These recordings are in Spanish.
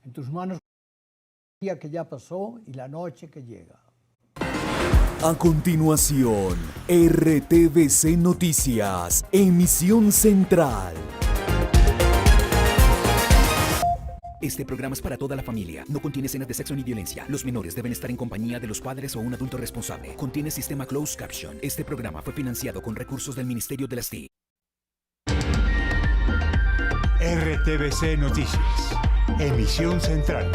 En tus manos el día que ya pasó y la noche que llega. A continuación, RTVC Noticias, emisión central. Este programa es para toda la familia. No contiene escenas de sexo ni violencia. Los menores deben estar en compañía de los padres o un adulto responsable. Contiene sistema closed caption. Este programa fue financiado con recursos del Ministerio de las TIC. RTVC Noticias, emisión central.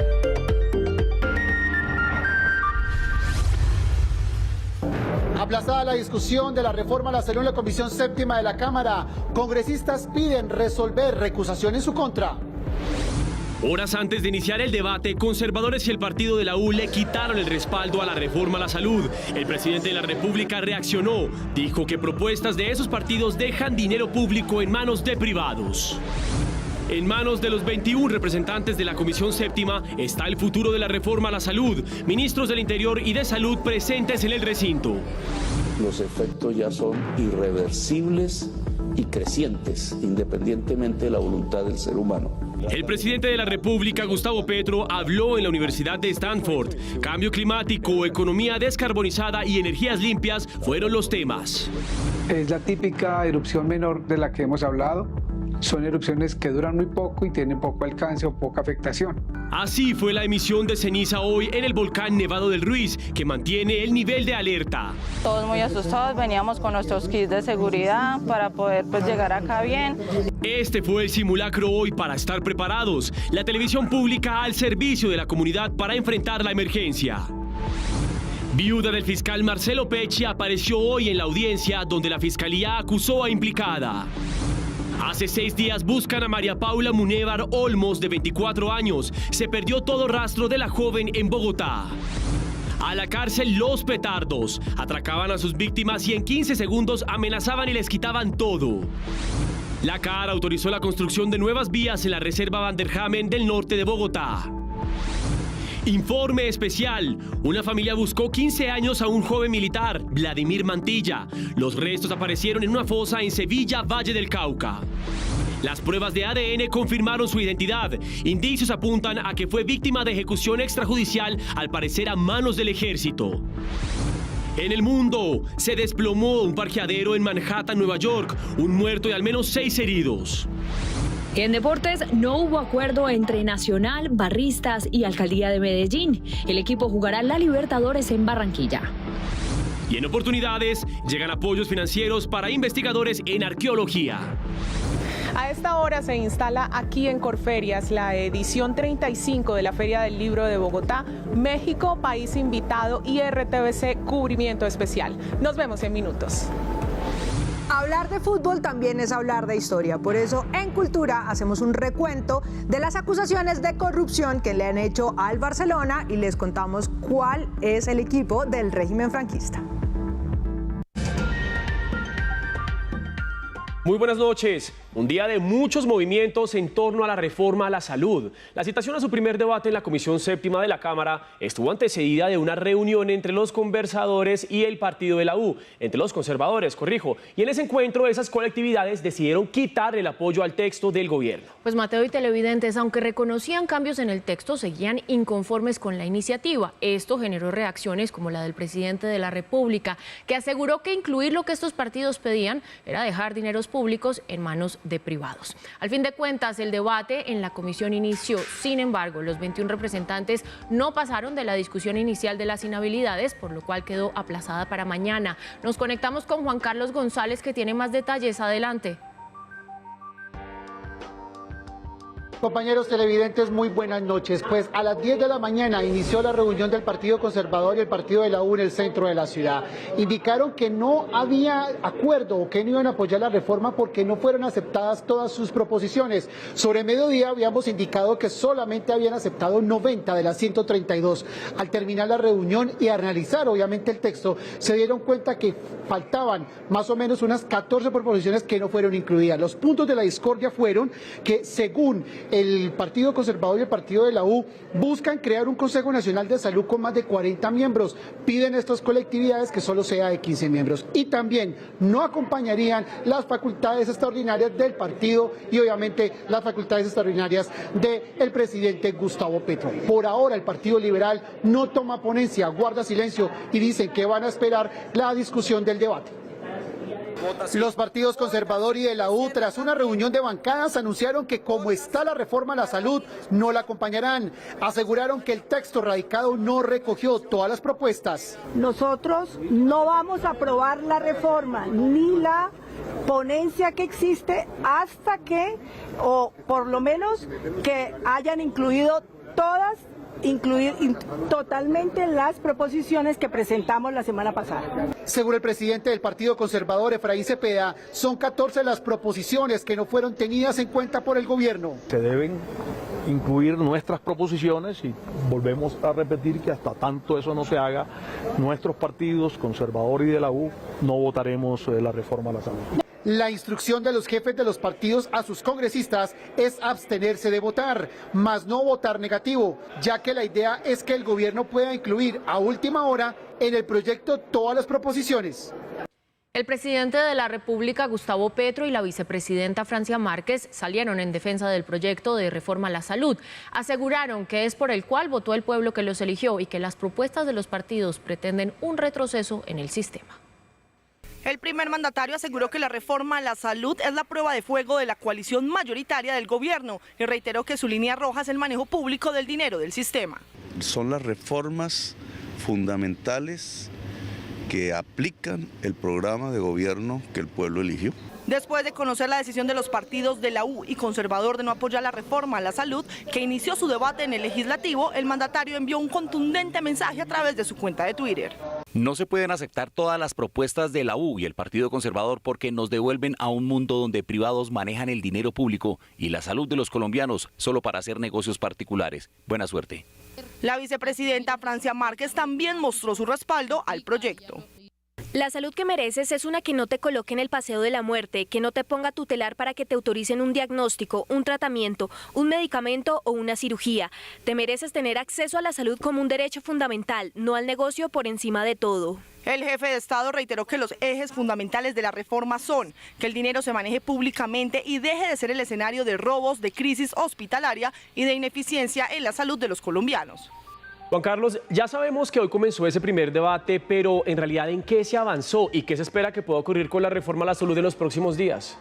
Aplazada la discusión de la reforma a la salud en la Comisión Séptima de la Cámara. Congresistas piden resolver recusación en su contra. Horas antes de iniciar el debate, conservadores y el partido de la U le quitaron el respaldo a la reforma a la salud. El presidente de la República reaccionó, dijo que propuestas de esos partidos dejan dinero público en manos de privados. En manos de los 21 representantes de la Comisión Séptima está el futuro de la reforma a la salud. Ministros del Interior y de Salud presentes en el recinto. Los efectos ya son irreversibles y crecientes, independientemente de la voluntad del ser humano. El presidente de la República, Gustavo Petro, habló en la Universidad de Stanford. Cambio climático, economía descarbonizada y energías limpias fueron los temas. Es la típica erupción menor de la que hemos hablado. Son erupciones que duran muy poco y tienen poco alcance o poca afectación. Así fue la emisión de ceniza hoy en el volcán Nevado del Ruiz, que mantiene el nivel de alerta. Todos muy asustados, veníamos con nuestros kits de seguridad para poder llegar acá bien. Este fue el simulacro hoy para estar preparados. La televisión pública al servicio de la comunidad para enfrentar la emergencia. Viuda del fiscal Marcelo Pecci apareció hoy en la audiencia donde la fiscalía acusó a implicada. Hace 6 días buscan a María Paula Munévar Olmos, de 24 años. Se perdió todo rastro de la joven en Bogotá. A la cárcel los petardos. Atracaban a sus víctimas y en 15 segundos amenazaban y les quitaban todo. La CAR autorizó la construcción de nuevas vías en la reserva Vanderhamen del norte de Bogotá. Informe especial. Una familia buscó 15 años a un joven militar, Vladimir Mantilla. Los restos aparecieron en una fosa en Sevilla, Valle del Cauca. Las pruebas de ADN confirmaron su identidad. Indicios apuntan a que fue víctima de ejecución extrajudicial, al parecer a manos del ejército. En el mundo, se desplomó un parqueadero en Manhattan, Nueva York. Un muerto y al menos 6 heridos. En deportes no hubo acuerdo entre Nacional, Barristas y Alcaldía de Medellín. El equipo jugará la Libertadores en Barranquilla. Y en oportunidades, llegan apoyos financieros para investigadores en arqueología. A esta hora se instala aquí en Corferias la edición 35 de la Feria del Libro de Bogotá. México, país invitado, y RTVC, cubrimiento especial. Nos vemos en minutos. Hablar de fútbol también es hablar de historia. Por eso, en Cultura hacemos un recuento de las acusaciones de corrupción que le han hecho al Barcelona y les contamos cuál es el equipo del régimen franquista. Muy buenas noches. Un día de muchos movimientos en torno a la reforma a la salud. La citación a su primer debate en la Comisión Séptima de la Cámara estuvo antecedida de una reunión entre los conversadores y el partido de la U, entre los conservadores, corrijo. Y en ese encuentro, esas colectividades decidieron quitar el apoyo al texto del gobierno. Pues Mateo y televidentes, aunque reconocían cambios en el texto, seguían inconformes con la iniciativa. Esto generó reacciones como la del presidente de la República, que aseguró que incluir lo que estos partidos pedían era dejar dineros públicos en manos de privados. Al fin de cuentas, el debate en la comisión inició. Sin embargo, los 21 representantes no pasaron de la discusión inicial de las inhabilidades, por lo cual quedó aplazada para mañana. Nos conectamos con Juan Carlos González, que tiene más detalles. Adelante. Compañeros televidentes, muy buenas noches. Pues a las 10 de la mañana inició la reunión del Partido Conservador y el Partido de la U en el centro de la ciudad. Indicaron que no había acuerdo o que no iban a apoyar la reforma porque no fueron aceptadas todas sus proposiciones. Sobre mediodía habíamos indicado que solamente habían aceptado 90 de las 132. Al terminar la reunión y analizar obviamente el texto, se dieron cuenta que faltaban más o menos unas 14 proposiciones que no fueron incluidas. Los puntos de la discordia fueron que, según el Partido Conservador y el Partido de la U buscan crear un Consejo Nacional de Salud con más de 40 miembros. Piden a estas colectividades que solo sea de 15 miembros. Y también no acompañarían las facultades extraordinarias del partido y obviamente las facultades extraordinarias del presidente Gustavo Petro. Por ahora el Partido Liberal no toma ponencia, guarda silencio y dicen que van a esperar la discusión del debate. Los partidos conservador y de la U, tras una reunión de bancadas, anunciaron que como está la reforma a la salud, no la acompañarán. Aseguraron que el texto radicado no recogió todas las propuestas. Nosotros no vamos a aprobar la reforma ni la ponencia que existe hasta que, o por lo menos, que hayan incluido todas, totalmente las proposiciones que presentamos la semana pasada. Según el presidente del Partido Conservador, Efraín Cepeda, son 14 las proposiciones que no fueron tenidas en cuenta por el gobierno. Se deben incluir nuestras proposiciones y volvemos a repetir que hasta tanto eso no se haga, nuestros partidos, conservador y de la U, no votaremos la reforma a la salud. La instrucción de los jefes de los partidos a sus congresistas es abstenerse de votar, más no votar negativo, ya que la idea es que el gobierno pueda incluir a última hora en el proyecto todas las proposiciones. El presidente de la República, Gustavo Petro, y la vicepresidenta Francia Márquez salieron en defensa del proyecto de reforma a la salud. Aseguraron que es por el cual votó el pueblo que los eligió y que las propuestas de los partidos pretenden un retroceso en el sistema. El primer mandatario aseguró que la reforma a la salud es la prueba de fuego de la coalición mayoritaria del gobierno y reiteró que su línea roja es el manejo público del dinero del sistema. Son las reformas fundamentales que aplican el programa de gobierno que el pueblo eligió. Después de conocer la decisión de los partidos de la U y Conservador de no apoyar la reforma a la salud, que inició su debate en el legislativo, el mandatario envió un contundente mensaje a través de su cuenta de Twitter. No se pueden aceptar todas las propuestas de la U y el Partido Conservador porque nos devuelven a un mundo donde privados manejan el dinero público y la salud de los colombianos solo para hacer negocios particulares. Buena suerte. La vicepresidenta Francia Márquez también mostró su respaldo al proyecto. La salud que mereces es una que no te coloque en el paseo de la muerte, que no te ponga a tutelar para que te autoricen un diagnóstico, un tratamiento, un medicamento o una cirugía. Te mereces tener acceso a la salud como un derecho fundamental, no al negocio por encima de todo. El jefe de Estado reiteró que los ejes fundamentales de la reforma son que el dinero se maneje públicamente y deje de ser el escenario de robos, de crisis hospitalaria y de ineficiencia en la salud de los colombianos. Juan Carlos, ya sabemos que hoy comenzó ese primer debate, pero en realidad ¿en qué se avanzó y qué se espera que pueda ocurrir con la reforma a la salud en los próximos días?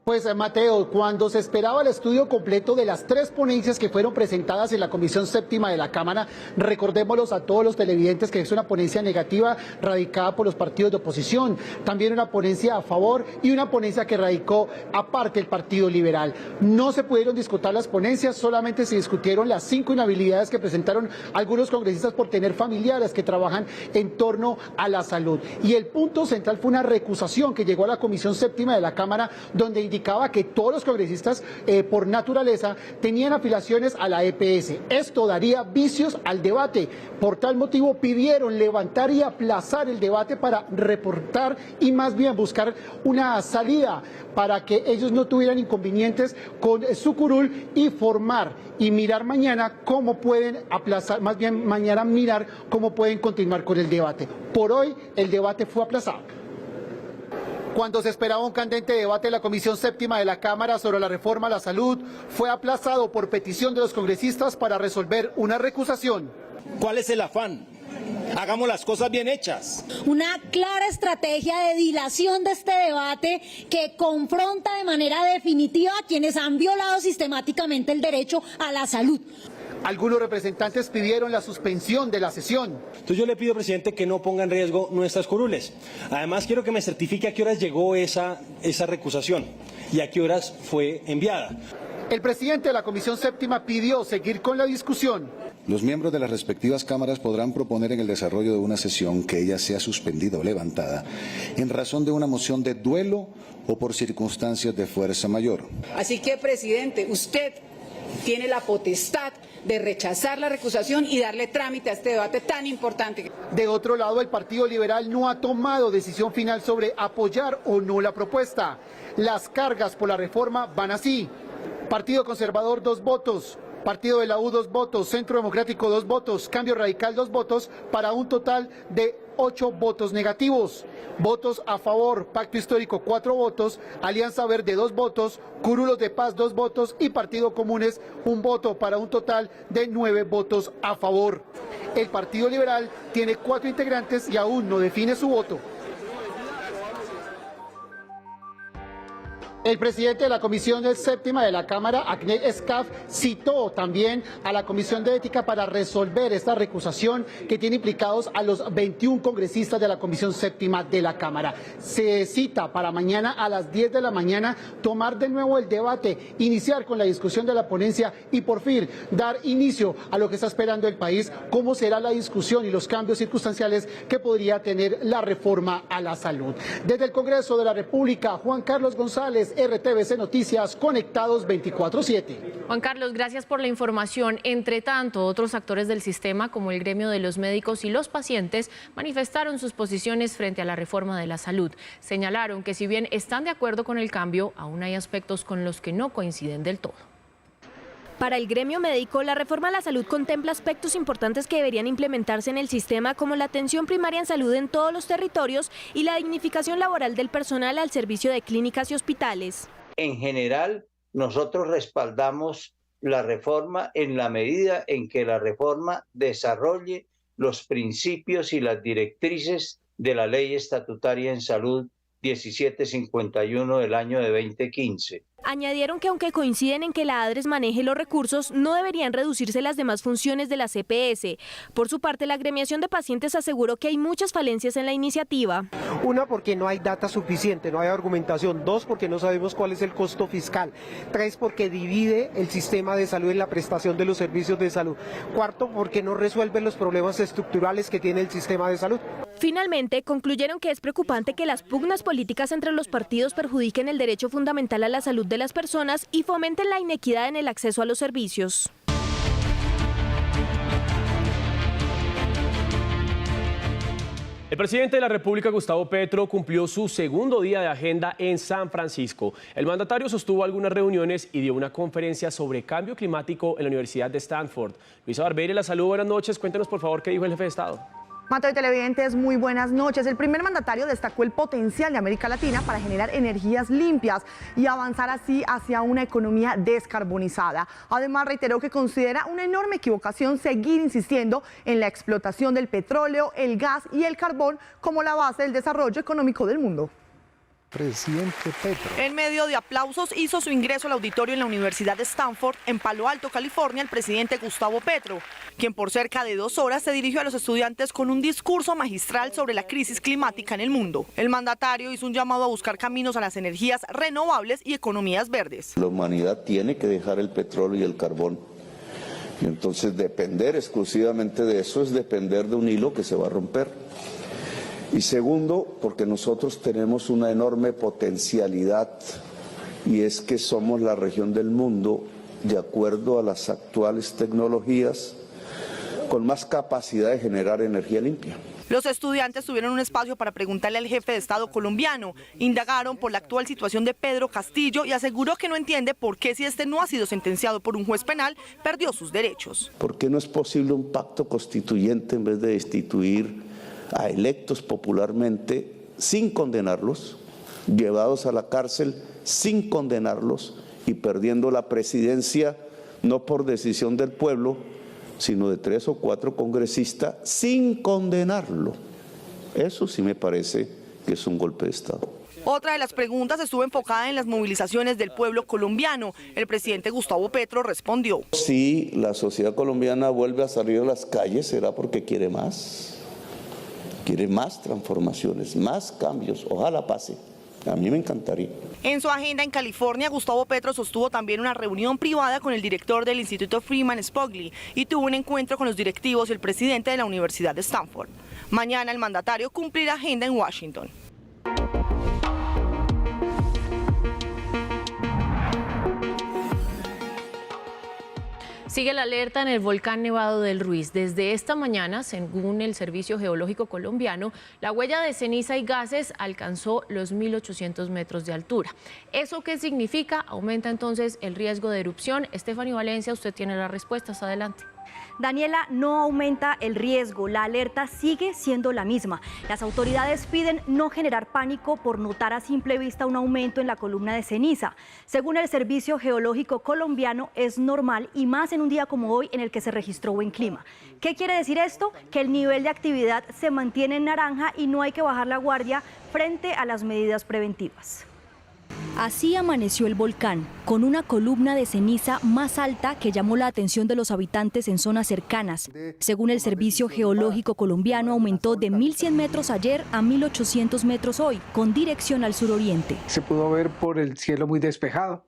Pues Mateo, cuando se esperaba el estudio completo de las 3 ponencias que fueron presentadas en la Comisión Séptima de la Cámara, recordémoslos a todos los televidentes que es una ponencia negativa radicada por los partidos de oposición, también una ponencia a favor y una ponencia que radicó aparte el Partido Liberal. No se pudieron discutir las ponencias, solamente se discutieron las 5 inhabilidades que presentaron algunos congresistas por tener familiares que trabajan en torno a la salud. Y el punto central fue una recusación que llegó a la Comisión Séptima de la Cámara, donde indicaba que todos los congresistas por naturaleza tenían afiliaciones a la EPS. Esto daría vicios al debate. Por tal motivo pidieron levantar y aplazar el debate para reportar y más bien buscar una salida para que ellos no tuvieran inconvenientes con su curul y formar y mirar mañana cómo pueden aplazar, más bien mañana mirar cómo pueden continuar con el debate. Por hoy el debate fue aplazado. Cuando se esperaba un candente debate en la Comisión Séptima de la Cámara sobre la reforma a la salud, fue aplazado por petición de los congresistas para resolver una recusación. ¿Cuál es el afán? Hagamos las cosas bien hechas. Una clara estrategia de dilación de este debate que confronta de manera definitiva a quienes han violado sistemáticamente el derecho a la salud. Algunos representantes pidieron la suspensión de la sesión. Entonces yo le pido, presidente, que no ponga en riesgo nuestras curules. Además, quiero que me certifique a qué horas llegó esa recusación y a qué horas fue enviada. El presidente de la Comisión Séptima pidió seguir con la discusión. Los miembros de las respectivas cámaras podrán proponer en el desarrollo de una sesión que ella sea suspendida o levantada en razón de una moción de duelo o por circunstancias de fuerza mayor. Así que, presidente, usted tiene la potestad de rechazar la recusación y darle trámite a este debate tan importante. De otro lado, el Partido Liberal no ha tomado decisión final sobre apoyar o no la propuesta. Las cargas por la reforma van así. Partido Conservador, 2 votos. Partido de la U, 2 votos. Centro Democrático, 2 votos. Cambio Radical, 2 votos, para un total de 8 votos negativos. Votos a favor, Pacto Histórico, 4 votos. Alianza Verde, 2 votos. Curulos de Paz, 2 votos. Y Partido Comunes, 1 voto, para un total de 9 votos a favor. El Partido Liberal tiene 4 integrantes y aún no define su voto. El presidente de la Comisión Séptima de la Cámara, Ahmed Escaf, citó también a la Comisión de Ética para resolver esta recusación que tiene implicados a los 21 congresistas de la Comisión Séptima de la Cámara. Se cita para mañana a las 10 de la mañana tomar de nuevo el debate, iniciar con la discusión de la ponencia y por fin dar inicio a lo que está esperando el país, cómo será la discusión y los cambios circunstanciales que podría tener la reforma a la salud. Desde el Congreso de la República, Juan Carlos González, RTVC Noticias, conectados 24/7. Juan Carlos, gracias por la información. Entre tanto, otros actores del sistema, como el gremio de los médicos y los pacientes, manifestaron sus posiciones frente a la reforma de la salud. Señalaron que si bien están de acuerdo con el cambio, aún hay aspectos con los que no coinciden del todo. Para el gremio médico, la reforma a la salud contempla aspectos importantes que deberían implementarse en el sistema, como la atención primaria en salud en todos los territorios y la dignificación laboral del personal al servicio de clínicas y hospitales. En general, nosotros respaldamos la reforma en la medida en que la reforma desarrolle los principios y las directrices de la Ley Estatutaria en Salud 1751 del año de 2015. Añadieron que aunque coinciden en que la ADRES maneje los recursos, no deberían reducirse las demás funciones de la CPS. Por su parte, la agremiación de pacientes aseguró que hay muchas falencias en la iniciativa. Una, porque no hay data suficiente, no hay argumentación. 2, porque no sabemos cuál es el costo fiscal. 3, porque divide el sistema de salud en la prestación de los servicios de salud. 4, porque no resuelve los problemas estructurales que tiene el sistema de salud. Finalmente, concluyeron que es preocupante que las pugnas políticas entre los partidos perjudiquen el derecho fundamental a la salud de las personas y fomenten la inequidad en el acceso a los servicios. El presidente de la República, Gustavo Petro, cumplió su segundo día de agenda en San Francisco. El mandatario sostuvo algunas reuniones y dio una conferencia sobre cambio climático en la Universidad de Stanford. Luisa Barbeira, la saludo, buenas noches. Cuéntenos, por favor, qué dijo el jefe de Estado. Mateo y televidentes, muy buenas noches. El primer mandatario destacó el potencial de América Latina para generar energías limpias y avanzar así hacia una economía descarbonizada. Además, reiteró que considera una enorme equivocación seguir insistiendo en la explotación del petróleo, el gas y el carbón como la base del desarrollo económico del mundo. Presidente Petro. En medio de aplausos hizo su ingreso al auditorio en la Universidad de Stanford, en Palo Alto, California, el presidente Gustavo Petro, quien por cerca de 2 horas se dirigió a los estudiantes con un discurso magistral sobre la crisis climática en el mundo. El mandatario hizo un llamado a buscar caminos a las energías renovables y economías verdes. La humanidad tiene que dejar el petróleo y el carbón. Y entonces depender exclusivamente de eso es depender de un hilo que se va a romper. Y segundo, porque nosotros tenemos una enorme potencialidad y es que somos la región del mundo, de acuerdo a las actuales tecnologías, con más capacidad de generar energía limpia. Los estudiantes tuvieron un espacio para preguntarle al jefe de Estado colombiano, indagaron por la actual situación de Pedro Castillo y aseguró que no entiende por qué, si este no ha sido sentenciado por un juez penal, perdió sus derechos. ¿Por qué no es posible un pacto constituyente en vez de destituir a electos popularmente sin condenarlos, llevados a la cárcel sin condenarlos y perdiendo la presidencia no por decisión del pueblo, sino de 3 o 4 congresistas sin condenarlo? Eso sí me parece que es un golpe de Estado. Otra de las preguntas estuvo enfocada en las movilizaciones del pueblo colombiano. El presidente Gustavo Petro respondió: si la sociedad colombiana vuelve a salir a las calles, será porque quiere más. Quiere más transformaciones, más cambios. Ojalá pase. A mí me encantaría. En su agenda en California, Gustavo Petro sostuvo también una reunión privada con el director del Instituto Freeman Spogli y tuvo un encuentro con los directivos y el presidente de la Universidad de Stanford. Mañana el mandatario cumplirá agenda en Washington. Sigue la alerta en el volcán Nevado del Ruiz. Desde esta mañana, según el Servicio Geológico Colombiano, la huella de ceniza y gases alcanzó los 1.800 metros de altura. ¿Eso qué significa? Aumenta entonces el riesgo de erupción. Estefanía Valencia, usted tiene las respuestas. Adelante. Daniela, no aumenta el riesgo, la alerta sigue siendo la misma. Las autoridades piden no generar pánico por notar a simple vista un aumento en la columna de ceniza. Según el Servicio Geológico Colombiano, es normal y más en un día como hoy en el que se registró buen clima. ¿Qué quiere decir esto? Que el nivel de actividad se mantiene en naranja y no hay que bajar la guardia frente a las medidas preventivas. Así amaneció el volcán, con una columna de ceniza más alta que llamó la atención de los habitantes en zonas cercanas. Según el Servicio Geológico Colombiano, aumentó de 1.100 metros ayer a 1.800 metros hoy, con dirección al suroriente. Se pudo ver por el cielo muy despejado.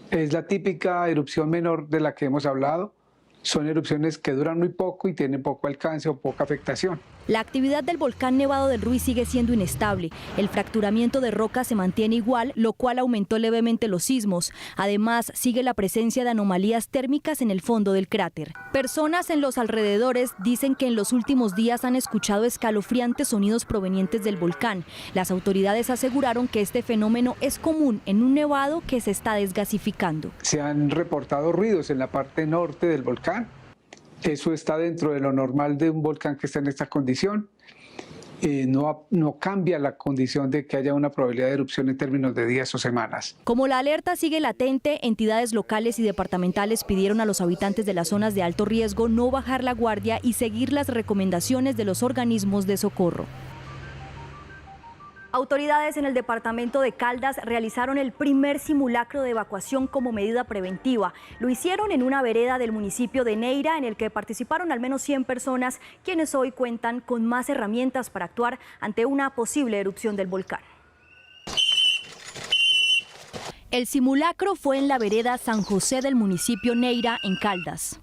Es la típica erupción menor de la que hemos hablado. Son erupciones que duran muy poco y tienen poco alcance o poca afectación. La actividad del volcán Nevado del Ruiz sigue siendo inestable. El fracturamiento de rocas se mantiene igual, lo cual aumentó levemente los sismos. Además, sigue la presencia de anomalías térmicas en el fondo del cráter. Personas en los alrededores dicen que en los últimos días han escuchado escalofriantes sonidos provenientes del volcán. Las autoridades aseguraron que este fenómeno es común en un nevado que se está desgasificando. Se han reportado ruidos en la parte norte del volcán. Eso está dentro de lo normal de un volcán que está en esta condición. No cambia la condición de que haya una probabilidad de erupción en términos de días o semanas. Como la alerta sigue latente, entidades locales y departamentales pidieron a los habitantes de las zonas de alto riesgo no bajar la guardia y seguir las recomendaciones de los organismos de socorro. Autoridades en el departamento de Caldas realizaron el primer simulacro de evacuación como medida preventiva. Lo hicieron en una vereda del municipio de Neira, en el que participaron al menos 100 personas, quienes hoy cuentan con más herramientas para actuar ante una posible erupción del volcán. El simulacro fue en la vereda San José del municipio Neira, en Caldas.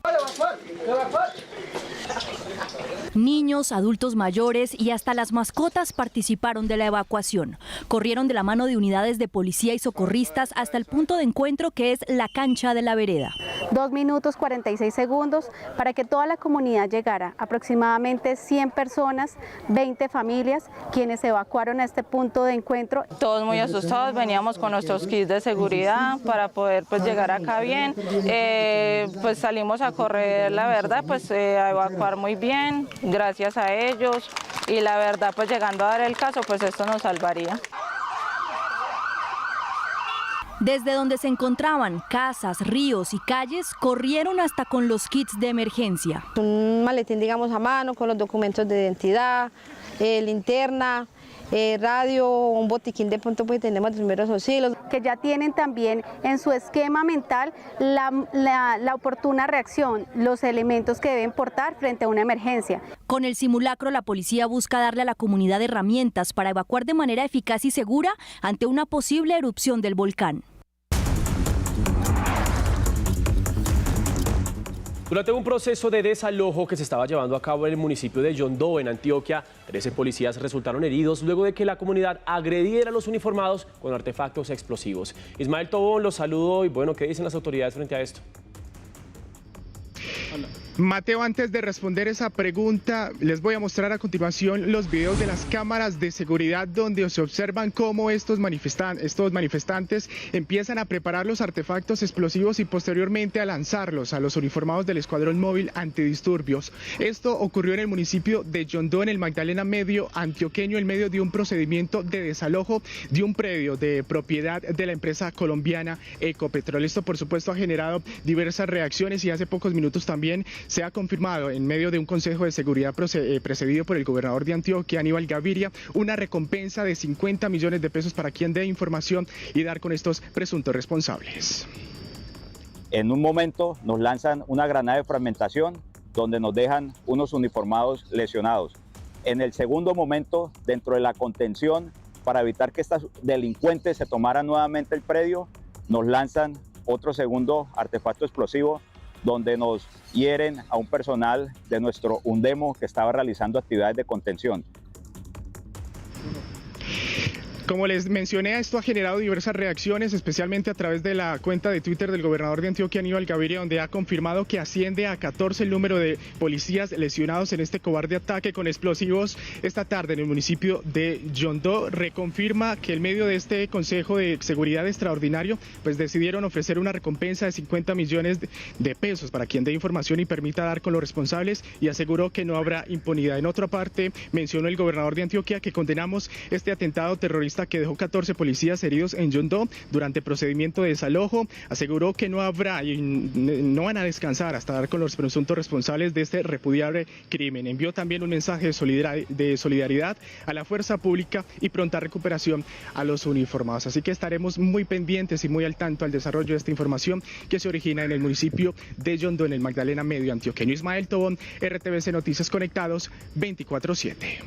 Niños, adultos mayores y hasta las mascotas participaron de la evacuación. Corrieron de la mano de unidades de policía y socorristas hasta el punto de encuentro, que es la cancha de la vereda. 2 minutos 46 segundos para que toda la comunidad llegara. Aproximadamente 100 personas, 20 familias, quienes se evacuaron a este punto de encuentro. Todos muy asustados, veníamos con nuestros kits de seguridad para poder llegar acá bien. Pues salimos a correr, la verdad, a evacuar muy bien, gracias a ellos, y la verdad, llegando a dar el caso, esto nos salvaría. Desde donde se encontraban casas, ríos y calles, corrieron hasta con los kits de emergencia. Un maletín, digamos, a mano, con los documentos de identidad, linterna, radio, un botiquín de pronto tenemos los primeros auxilios. Que ya tienen también en su esquema mental la oportuna reacción, los elementos que deben portar frente a una emergencia. Con el simulacro, la policía busca darle a la comunidad herramientas para evacuar de manera eficaz y segura ante una posible erupción del volcán. Durante un proceso de desalojo que se estaba llevando a cabo en el municipio de Yondó, en Antioquia, 13 policías resultaron heridos luego de que la comunidad agrediera a los uniformados con artefactos explosivos. Ismael Tobón los saludó y ¿qué dicen las autoridades frente a esto? Mateo, antes de responder esa pregunta, les voy a mostrar a continuación los videos de las cámaras de seguridad donde se observan cómo estos manifestantes empiezan a preparar los artefactos explosivos y posteriormente a lanzarlos a los uniformados del Escuadrón Móvil Antidisturbios. Esto ocurrió en el municipio de Yondó, en el Magdalena Medio antioqueño, en medio de un procedimiento de desalojo de un predio de propiedad de la empresa colombiana Ecopetrol. Esto, por supuesto, ha generado diversas reacciones y hace pocos minutos también se ha confirmado en medio de un consejo de seguridad precedido por el gobernador de Antioquia, Aníbal Gaviria, una recompensa de 50 millones de pesos para quien dé información y dar con estos presuntos responsables. En un momento nos lanzan una granada de fragmentación donde nos dejan unos uniformados lesionados. En el segundo momento, dentro de la contención, para evitar que estos delincuentes se tomaran nuevamente el predio, nos lanzan otro segundo artefacto explosivo donde nos hieren a un personal de nuestro UNDEMO que estaba realizando actividades de contención. Como les mencioné, esto ha generado diversas reacciones, especialmente a través de la cuenta de Twitter del gobernador de Antioquia, Aníbal Gaviria, donde ha confirmado que asciende a 14 el número de policías lesionados en este cobarde ataque con explosivos esta tarde en el municipio de Yondó. Reconfirma que en medio de este Consejo de Seguridad Extraordinario, pues decidieron ofrecer una recompensa de 50 millones de pesos para quien dé información y permita dar con los responsables, y aseguró que no habrá impunidad. En otra parte, mencionó el gobernador de Antioquia que condenamos este atentado terrorista que dejó 14 policías heridos en Yondó durante procedimiento de desalojo. Aseguró que no habrá y no van a descansar hasta dar con los presuntos responsables de este repudiable crimen. Envió también un mensaje de solidaridad a la fuerza pública y pronta recuperación a los uniformados. Así que estaremos muy pendientes y muy al tanto al desarrollo de esta información que se origina en el municipio de Yondó, en el Magdalena Medio antioqueño. Ismael Tobón, RTVC Noticias Conectados 24/7.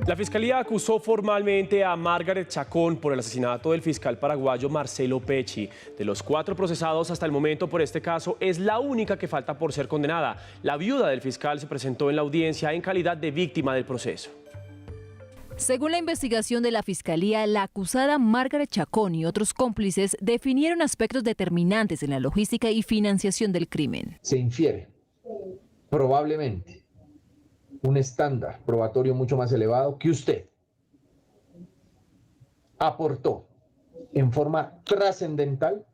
La Fiscalía acusó formalmente a Margaret Chacón por el asesinato del fiscal paraguayo Marcelo Pecci. De los 4 procesados hasta el momento por este caso, es la única que falta por ser condenada. La viuda del fiscal se presentó en la audiencia en calidad de víctima del proceso. Según la investigación de la Fiscalía, la acusada Margaret Chacón y otros cómplices definieron aspectos determinantes en la logística y financiación del crimen. Se infiere, probablemente, un estándar probatorio mucho más elevado que usted aportó en forma trascendental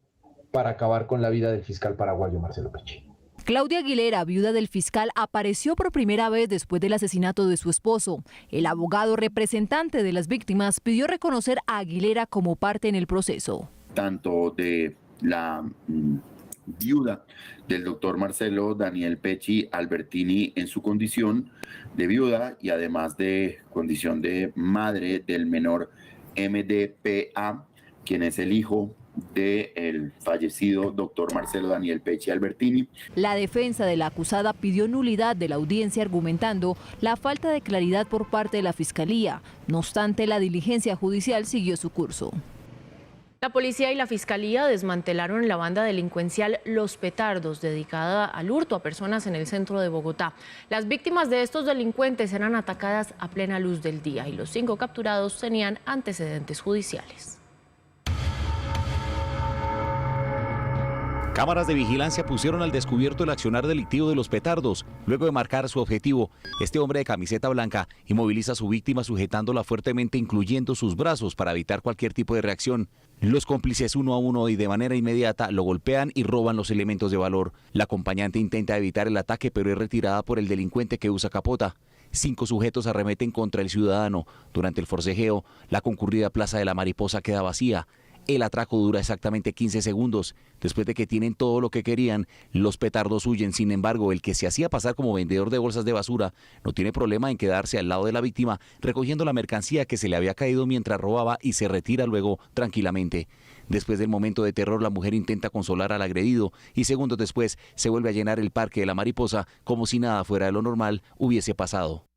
para acabar con la vida del fiscal paraguayo Marcelo Pecci. Claudia Aguilera, viuda del fiscal, apareció por primera vez después del asesinato de su esposo. El abogado representante de las víctimas pidió reconocer a Aguilera como parte en el proceso. Tanto de la viuda del doctor Marcelo Daniel Pecci Albertini en su condición de viuda y además de condición de madre del menor MDPA, quien es el hijo del fallecido doctor Marcelo Daniel Pecci Albertini. La defensa de la acusada pidió nulidad de la audiencia argumentando la falta de claridad por parte de la Fiscalía. No obstante, la diligencia judicial siguió su curso. La policía y la fiscalía desmantelaron la banda delincuencial Los Petardos, dedicada al hurto a personas en el centro de Bogotá. Las víctimas de estos delincuentes eran atacadas a plena luz del día y los 5 capturados tenían antecedentes judiciales. Cámaras de vigilancia pusieron al descubierto el accionar delictivo de Los Petardos. Luego de marcar su objetivo, este hombre de camiseta blanca inmoviliza a su víctima sujetándola fuertemente, incluyendo sus brazos, para evitar cualquier tipo de reacción. Los cómplices uno a uno y de manera inmediata lo golpean y roban los elementos de valor. La acompañante intenta evitar el ataque, pero es retirada por el delincuente que usa capota. 5 sujetos arremeten contra el ciudadano. Durante el forcejeo, la concurrida Plaza de la Mariposa queda vacía. El atraco dura exactamente 15 segundos. Después de que tienen todo lo que querían, los petardos huyen. Sin embargo, el que se hacía pasar como vendedor de bolsas de basura no tiene problema en quedarse al lado de la víctima recogiendo la mercancía que se le había caído mientras robaba y se retira luego tranquilamente. Después del momento de terror, la mujer intenta consolar al agredido y segundos después se vuelve a llenar el Parque de la Mariposa como si nada fuera de lo normal hubiese pasado.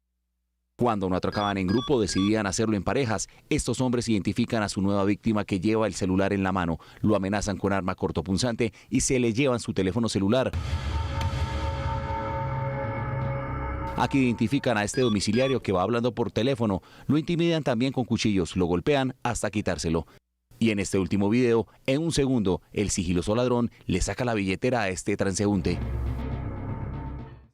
Cuando no atracaban en grupo, decidían hacerlo en parejas. Estos hombres identifican a su nueva víctima, que lleva el celular en la mano, lo amenazan con arma cortopunzante y se le llevan su teléfono celular. Aquí identifican a este domiciliario que va hablando por teléfono, lo intimidan también con cuchillos, lo golpean hasta quitárselo. Y en este último video, en un segundo, el sigiloso ladrón le saca la billetera a este transeúnte.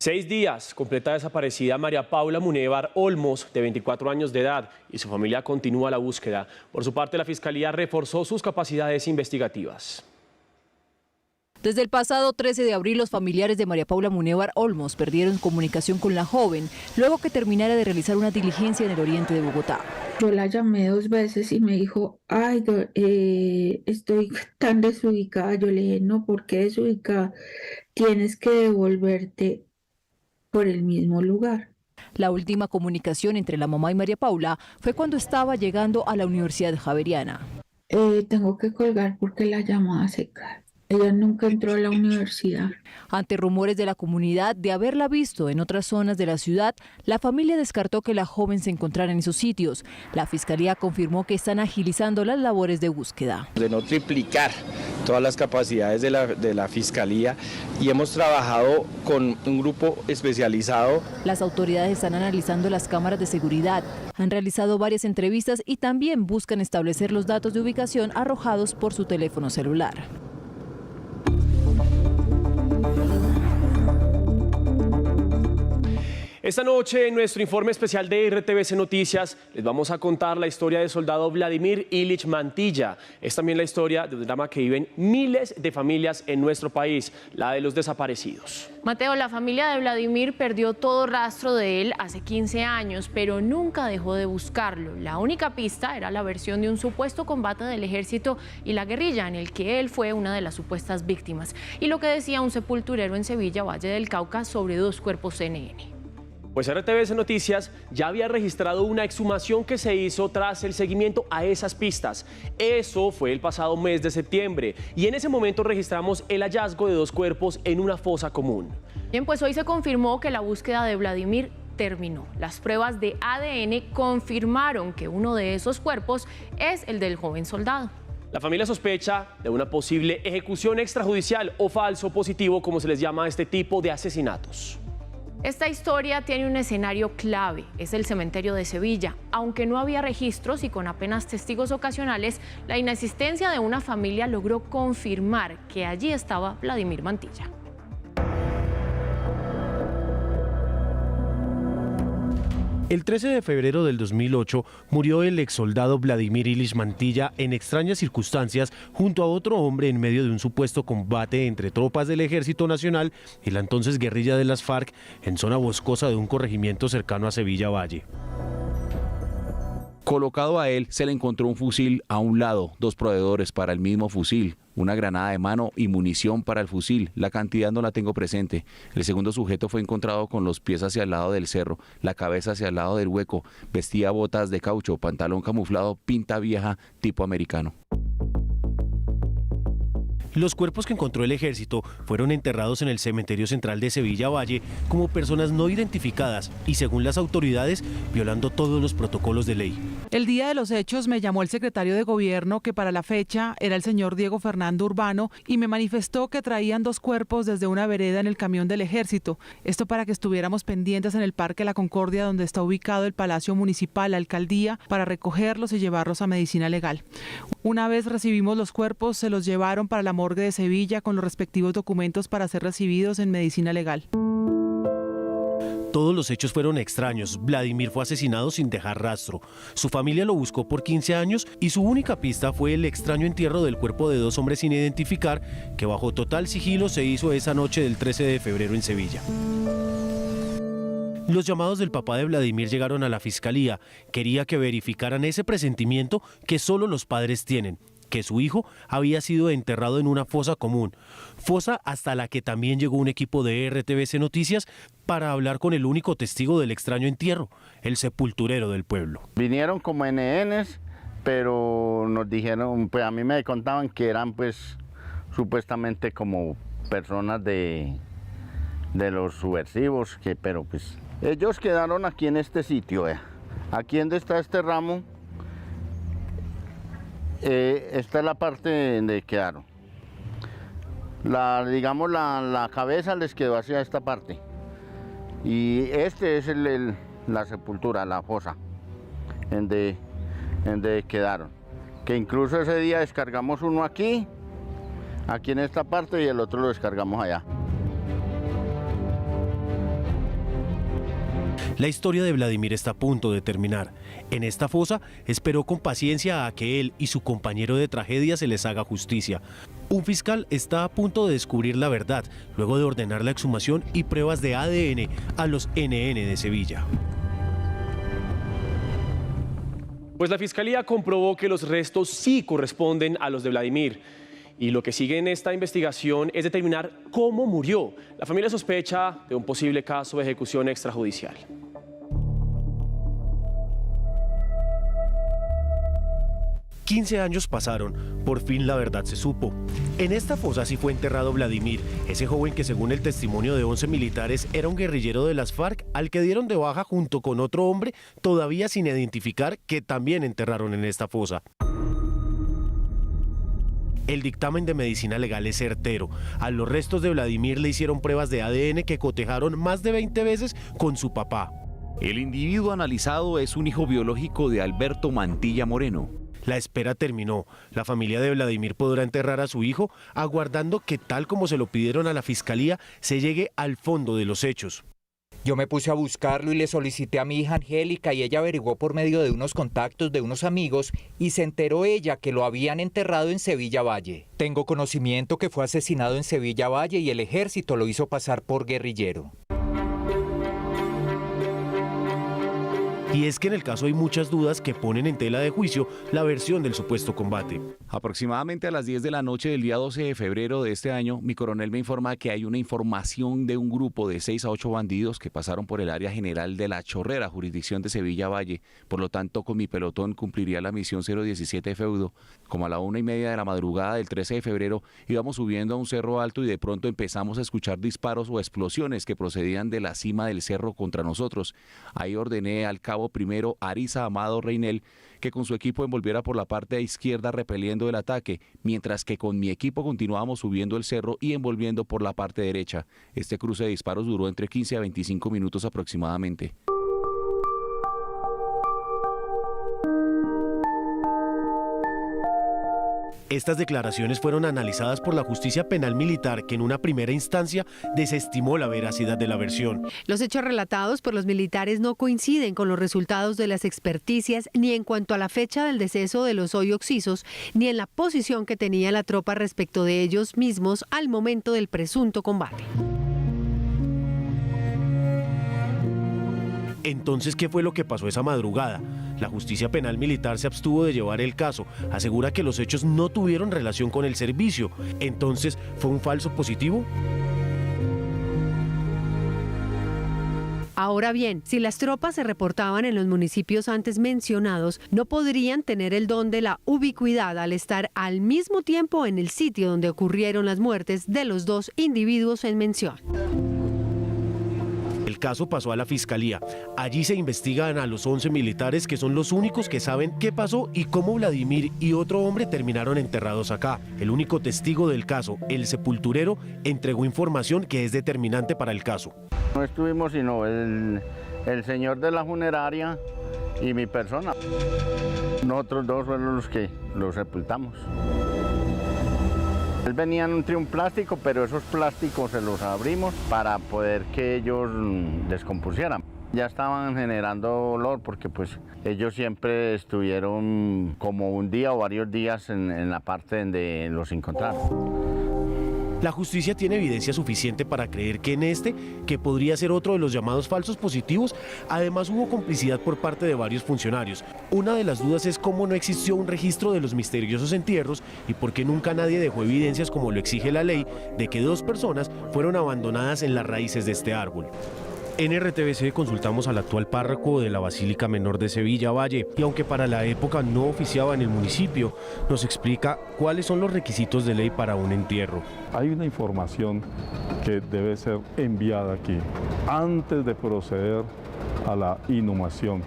6 días completa desaparecida María Paula Munévar Olmos, de 24 años de edad, y su familia continúa la búsqueda. Por su parte, la Fiscalía reforzó sus capacidades investigativas. Desde el pasado 13 de abril, los familiares de María Paula Munévar Olmos perdieron comunicación con la joven, luego que terminara de realizar una diligencia en el oriente de Bogotá. Yo la llamé 2 veces y me dijo, ay, estoy tan desubicada. Yo le dije, no, ¿por qué desubicada? Tienes que devolverte por el mismo lugar. La última comunicación entre la mamá y María Paula fue cuando estaba llegando a la Universidad Javeriana. Tengo que colgar porque la llamada se cae. Ella nunca entró a la universidad. Ante rumores de la comunidad de haberla visto en otras zonas de la ciudad, la familia descartó que la joven se encontrara en esos sitios. La Fiscalía confirmó que están agilizando las labores de búsqueda. De no triplicar todas las capacidades de la Fiscalía, y hemos trabajado con un grupo especializado. Las autoridades están analizando las cámaras de seguridad, han realizado varias entrevistas y también buscan establecer los datos de ubicación arrojados por su teléfono celular. Esta noche en nuestro informe especial de RTVC Noticias les vamos a contar la historia del soldado Vladimir Ilich Mantilla. Es también la historia de un drama que viven miles de familias en nuestro país, la de los desaparecidos. Mateo, la familia de Vladimir perdió todo rastro de él hace 15 años, pero nunca dejó de buscarlo. La única pista era la versión de un supuesto combate del ejército y la guerrilla, en el que él fue una de las supuestas víctimas. Y lo que decía un sepulturero en Sevilla, Valle del Cauca, sobre 2 cuerpos CNN. Pues RTVC Noticias ya había registrado una exhumación que se hizo tras el seguimiento a esas pistas. Eso fue el pasado mes de septiembre y en ese momento registramos el hallazgo de 2 cuerpos en una fosa común. Bien, pues hoy se confirmó que la búsqueda de Vladimir terminó. Las pruebas de ADN confirmaron que uno de esos cuerpos es el del joven soldado. La familia sospecha de una posible ejecución extrajudicial o falso positivo, como se les llama a este tipo de asesinatos. Esta historia tiene un escenario clave, es el cementerio de Sevilla. Aunque no había registros y con apenas testigos ocasionales, la inexistencia de una familia logró confirmar que allí estaba Vladimir Mantilla. El 13 de febrero del 2008 murió el exsoldado Vladimir Ilich Mantilla en extrañas circunstancias junto a otro hombre en medio de un supuesto combate entre tropas del Ejército Nacional y la entonces guerrilla de las FARC en zona boscosa de un corregimiento cercano a Sevilla Valle. Colocado a él se le encontró un fusil a un lado, 2 proveedores para el mismo fusil, una granada de mano y munición para el fusil. La cantidad no la tengo presente. El segundo sujeto fue encontrado con los pies hacia el lado del cerro, la cabeza hacia el lado del hueco, vestía botas de caucho, pantalón camuflado, pinta vieja tipo americano. Los cuerpos que encontró el ejército fueron enterrados en el cementerio central de Sevilla Valle como personas no identificadas y, según las autoridades, violando todos los protocolos de ley. El día de los hechos me llamó el secretario de gobierno, que para la fecha era el señor Diego Fernando Urbano, y me manifestó que traían 2 cuerpos desde una vereda en el camión del ejército. Esto para que estuviéramos pendientes en el Parque La Concordia, donde está ubicado el Palacio Municipal, la alcaldía, para recogerlos y llevarlos a medicina legal. Una vez recibimos los cuerpos, se los llevaron para la morgue de Sevilla con los respectivos documentos para ser recibidos en medicina legal. Todos los hechos fueron extraños. Vladimir fue asesinado sin dejar rastro. Su familia lo buscó por 15 años y su única pista fue el extraño entierro del cuerpo de 2 hombres sin identificar que bajo total sigilo se hizo esa noche del 13 de febrero en Sevilla. Los llamados del papá de Vladimir llegaron a la fiscalía. Quería que verificaran ese presentimiento que solo los padres tienen, que su hijo había sido enterrado en una fosa común, fosa hasta la que también llegó un equipo de RTVC Noticias para hablar con el único testigo del extraño entierro, el sepulturero del pueblo. Vinieron como NNs, pero nos dijeron, pues a mí me contaban que eran pues supuestamente como personas de los subversivos, pero pues ellos quedaron aquí en este sitio, aquí donde está este ramo. Esta es la parte donde quedaron. Digamos la cabeza les quedó hacia esta parte. Y este es la sepultura, la fosa, donde quedaron. Que incluso ese día descargamos uno aquí en esta parte, y el otro lo descargamos allá. La historia de Vladimir está a punto de terminar. En esta fosa esperó con paciencia a que él y su compañero de tragedia se les haga justicia. Un fiscal está a punto de descubrir la verdad, luego de ordenar la exhumación y pruebas de ADN a los NN de Sevilla. Pues la fiscalía comprobó que los restos sí corresponden a los de Vladimir. Y lo que sigue en esta investigación es determinar cómo murió. La familia sospecha de un posible caso de ejecución extrajudicial. 15 años pasaron, por fin la verdad se supo. En esta fosa sí fue enterrado Vladimir, ese joven que según el testimonio de 11 militares era un guerrillero de las FARC al que dieron de baja junto con otro hombre todavía sin identificar que también enterraron en esta fosa. El dictamen de medicina legal es certero. A los restos de Vladimir le hicieron pruebas de ADN que cotejaron más de 20 veces con su papá. El individuo analizado es un hijo biológico de Alberto Mantilla Moreno. La espera terminó. La familia de Vladimir podrá enterrar a su hijo, aguardando que, tal como se lo pidieron a la fiscalía, se llegue al fondo de los hechos. Yo me puse a buscarlo y le solicité a mi hija Angélica y ella averiguó por medio de unos contactos de unos amigos y se enteró ella que lo habían enterrado en Sevilla Valle. Tengo conocimiento que fue asesinado en Sevilla Valle y el ejército lo hizo pasar por guerrillero. Y es que en el caso hay muchas dudas que ponen en tela de juicio la versión del supuesto combate. Aproximadamente a las 10 de la noche del día 12 de febrero de este año, mi coronel me informa que hay una información de un grupo de 6 a 8 bandidos que pasaron por el área general de La Chorrera, jurisdicción de Sevilla Valle. Por lo tanto, con mi pelotón cumpliría la misión 017 Feudo. Como a la 1:30 de la madrugada del 13 de febrero, íbamos subiendo a un cerro alto y de pronto empezamos a escuchar disparos o explosiones que procedían de la cima del cerro contra nosotros. Ahí ordené al cabo primero Ariza Amado Reinel que con su equipo envolviera por la parte izquierda repeliendo el ataque, mientras que con mi equipo continuábamos subiendo el cerro y envolviendo por la parte derecha. Este cruce de disparos duró entre 15 a 25 minutos aproximadamente. Estas declaraciones fueron analizadas por la justicia penal militar, que en una primera instancia desestimó la veracidad de la versión. Los hechos relatados por los militares no coinciden con los resultados de las experticias ni en cuanto a la fecha del deceso de los hoy occisos, ni en la posición que tenía la tropa respecto de ellos mismos al momento del presunto combate. Entonces, ¿qué fue lo que pasó esa madrugada? La justicia penal militar se abstuvo de llevar el caso, asegura que los hechos no tuvieron relación con el servicio. Entonces, ¿fue un falso positivo? Ahora bien, si las tropas se reportaban en los municipios antes mencionados, no podrían tener el don de la ubicuidad al estar al mismo tiempo en el sitio donde ocurrieron las muertes de los dos individuos en mención. El caso pasó a la fiscalía. Allí se investigan a los 11 militares, que son los únicos que saben qué pasó y cómo Vladimir y otro hombre terminaron enterrados acá. El único testigo del caso, el sepulturero, entregó información que es determinante para el caso. No estuvimos sino el señor de la funeraria y mi persona. Nosotros dos fueron los que los sepultamos. Él venía en un plástico, pero esos plásticos se los abrimos para poder que ellos descompusieran. Ya estaban generando olor porque pues ellos siempre estuvieron como un día o varios días en la parte donde los encontraron. La justicia tiene evidencia suficiente para creer que en este, que podría ser otro de los llamados falsos positivos, además hubo complicidad por parte de varios funcionarios. Una de las dudas es cómo no existió un registro de los misteriosos entierros y por qué nunca nadie dejó evidencias, como lo exige la ley, de que 2 personas fueron abandonadas en las raíces de este árbol. En RTVC consultamos al actual párroco de la Basílica Menor de Sevilla Valle y aunque para la época no oficiaba en el municipio, nos explica cuáles son los requisitos de ley para un entierro. Hay una información que debe ser enviada aquí antes de proceder a la inhumación.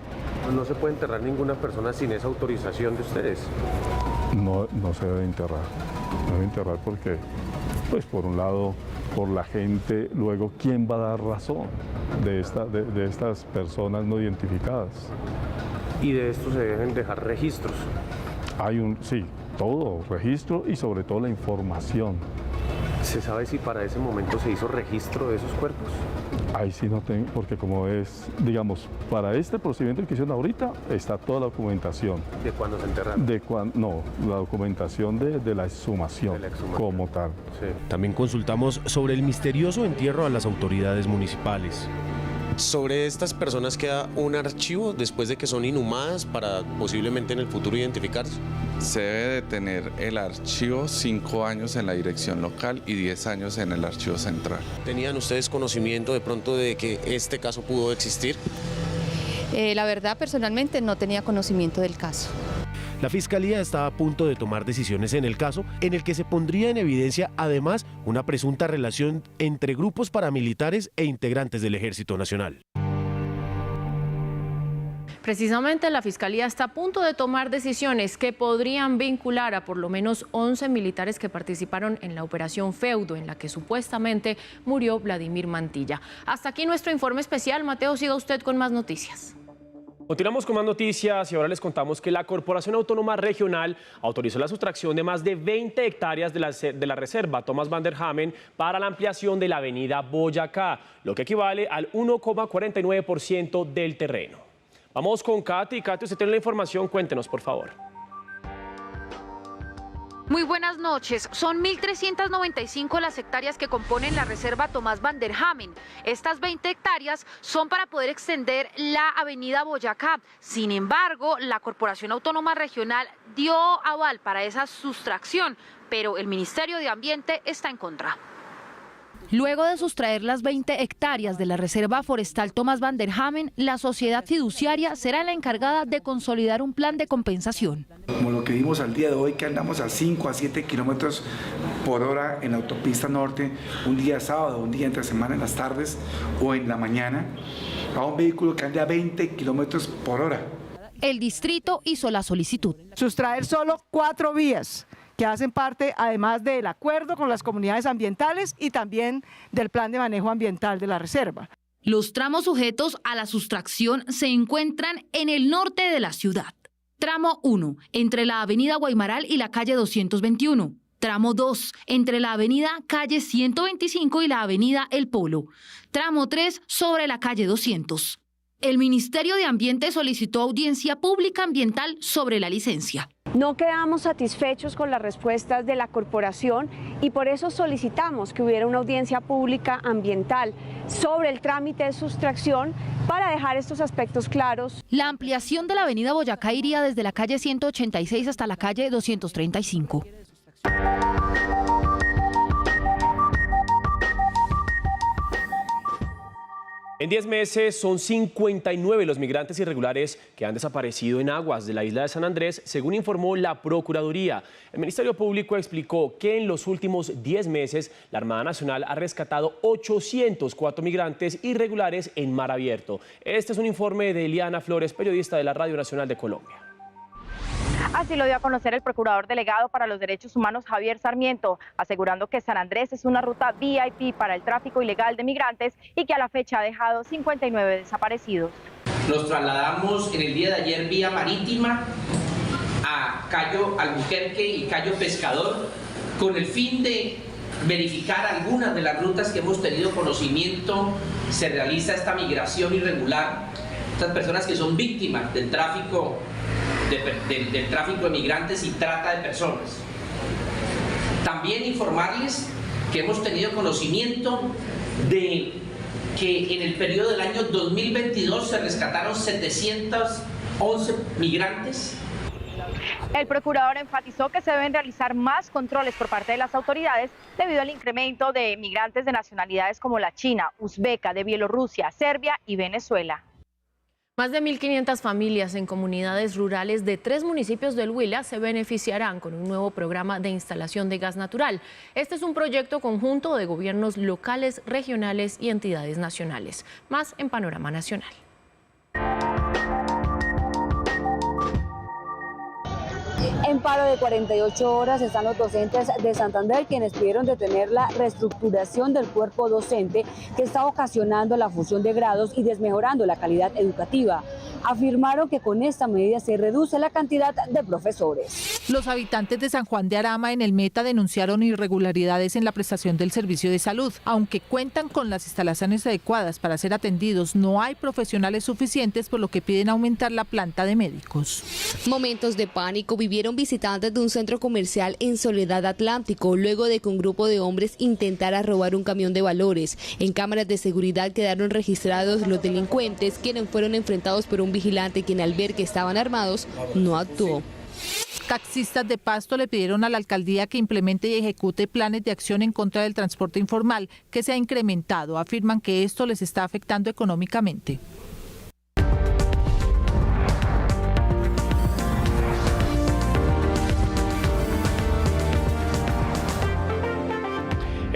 ¿No se puede enterrar ninguna persona sin esa autorización de ustedes? No se debe enterrar. No debe enterrar porque, pues por un lado, por la gente, luego, ¿quién va a dar razón de estas personas no identificadas? ¿Y de esto se deben dejar registros? Sí, todo, registro y sobre todo la información. ¿Se sabe si para ese momento se hizo registro de esos cuerpos? Ahí sí no tengo, porque como es, digamos, para este procedimiento que hicieron ahorita, está toda la documentación. ¿De cuándo se enterraron? No, la documentación de la exhumación, como tal. Sí. También consultamos sobre el misterioso entierro a las autoridades municipales. Sobre estas personas queda un archivo después de que son inhumadas para posiblemente en el futuro identificarse. Se debe de tener el archivo 5 años en la dirección local y 10 años en el archivo central. ¿Tenían ustedes conocimiento de pronto de que este caso pudo existir? La verdad, personalmente no tenía conocimiento del caso. La Fiscalía está a punto de tomar decisiones en el caso, en el que se pondría en evidencia además una presunta relación entre grupos paramilitares e integrantes del Ejército Nacional. Precisamente la Fiscalía está a punto de tomar decisiones que podrían vincular a por lo menos 11 militares que participaron en la operación Feudo, en la que supuestamente murió Vladimir Mantilla. Hasta aquí nuestro informe especial. Mateo, siga usted con más noticias. Continuamos con más noticias y ahora les contamos que la Corporación Autónoma Regional autorizó la sustracción de más de 20 hectáreas de la reserva Thomas van der Hamen para la ampliación de la avenida Boyacá, lo que equivale al 1,49% del terreno. Vamos con Katy. Katy, usted tiene la información, cuéntenos por favor. Muy buenas noches. Son 1.395 las hectáreas que componen la reserva Thomas van der Hamen. Estas 20 hectáreas son para poder extender la avenida Boyacá. Sin embargo, la Corporación Autónoma Regional dio aval para esa sustracción, pero el Ministerio de Ambiente está en contra. Luego de sustraer las 20 hectáreas de la Reserva Forestal Thomas van der Hamen, la sociedad fiduciaria será la encargada de consolidar un plan de compensación. Como lo que vimos al día de hoy, que andamos a 5 a 7 kilómetros por hora en la autopista norte, un día sábado, un día entre semana en las tardes o en la mañana, a un vehículo que ande a 20 kilómetros por hora. El distrito hizo la solicitud. Sustraer solo 4 vías que hacen parte además del acuerdo con las comunidades ambientales y también del plan de manejo ambiental de la reserva. Los tramos sujetos a la sustracción se encuentran en el norte de la ciudad. Tramo 1, entre la avenida Guaymaral y la calle 221. Tramo 2, entre la avenida calle 125 y la avenida El Polo. Tramo 3, sobre la calle 200. El Ministerio de Ambiente solicitó audiencia pública ambiental sobre la licencia. No quedamos satisfechos con las respuestas de la corporación y por eso solicitamos que hubiera una audiencia pública ambiental sobre el trámite de sustracción para dejar estos aspectos claros. La ampliación de la avenida Boyacá iría desde la calle 186 hasta la calle 235. En 10 meses son 59 los migrantes irregulares que han desaparecido en aguas de la isla de San Andrés, según informó la Procuraduría. El Ministerio Público explicó que en los últimos 10 meses la Armada Nacional ha rescatado 804 migrantes irregulares en mar abierto. Este es un informe de Eliana Flores, periodista de la Radio Nacional de Colombia. Así lo dio a conocer el procurador delegado para los derechos humanos Javier Sarmiento, asegurando que San Andrés es una ruta VIP para el tráfico ilegal de migrantes y que a la fecha ha dejado 59 desaparecidos. Nos trasladamos en el día de ayer vía marítima a Cayo Albuquerque y Cayo Pescador con el fin de verificar algunas de las rutas que hemos tenido conocimiento se realiza esta migración irregular. Estas personas que son víctimas del tráfico de migrantes y trata de personas. También informarles que hemos tenido conocimiento de que en el periodo del año 2022 se rescataron 711 migrantes. El procurador enfatizó que se deben realizar más controles por parte de las autoridades debido al incremento de migrantes de nacionalidades como la china, uzbeca, de Bielorrusia, Serbia y Venezuela. Más de 1.500 familias en comunidades rurales de 3 municipios del Huila se beneficiarán con un nuevo programa de instalación de gas natural. Este es un proyecto conjunto de gobiernos locales, regionales y entidades nacionales. Más en Panorama Nacional. En paro de 48 horas están los docentes de Santander, quienes pidieron detener la reestructuración del cuerpo docente que está ocasionando la fusión de grados y desmejorando la calidad educativa. Afirmaron que con esta medida se reduce la cantidad de profesores. Los habitantes de San Juan de Arama en el Meta denunciaron irregularidades en la prestación del servicio de salud. Aunque cuentan con las instalaciones adecuadas para ser atendidos, no hay profesionales suficientes, por lo que piden aumentar la planta de médicos. Momentos de pánico vivieron visitantes de un centro comercial en Soledad Atlántico, luego de que un grupo de hombres intentara robar un camión de valores. En cámaras de seguridad quedaron registrados los delincuentes, quienes fueron enfrentados por un vigilante quien, al ver que estaban armados, no actuó. Taxistas de Pasto le pidieron a la alcaldía que implemente y ejecute planes de acción en contra del transporte informal, que se ha incrementado. Afirman que esto les está afectando económicamente.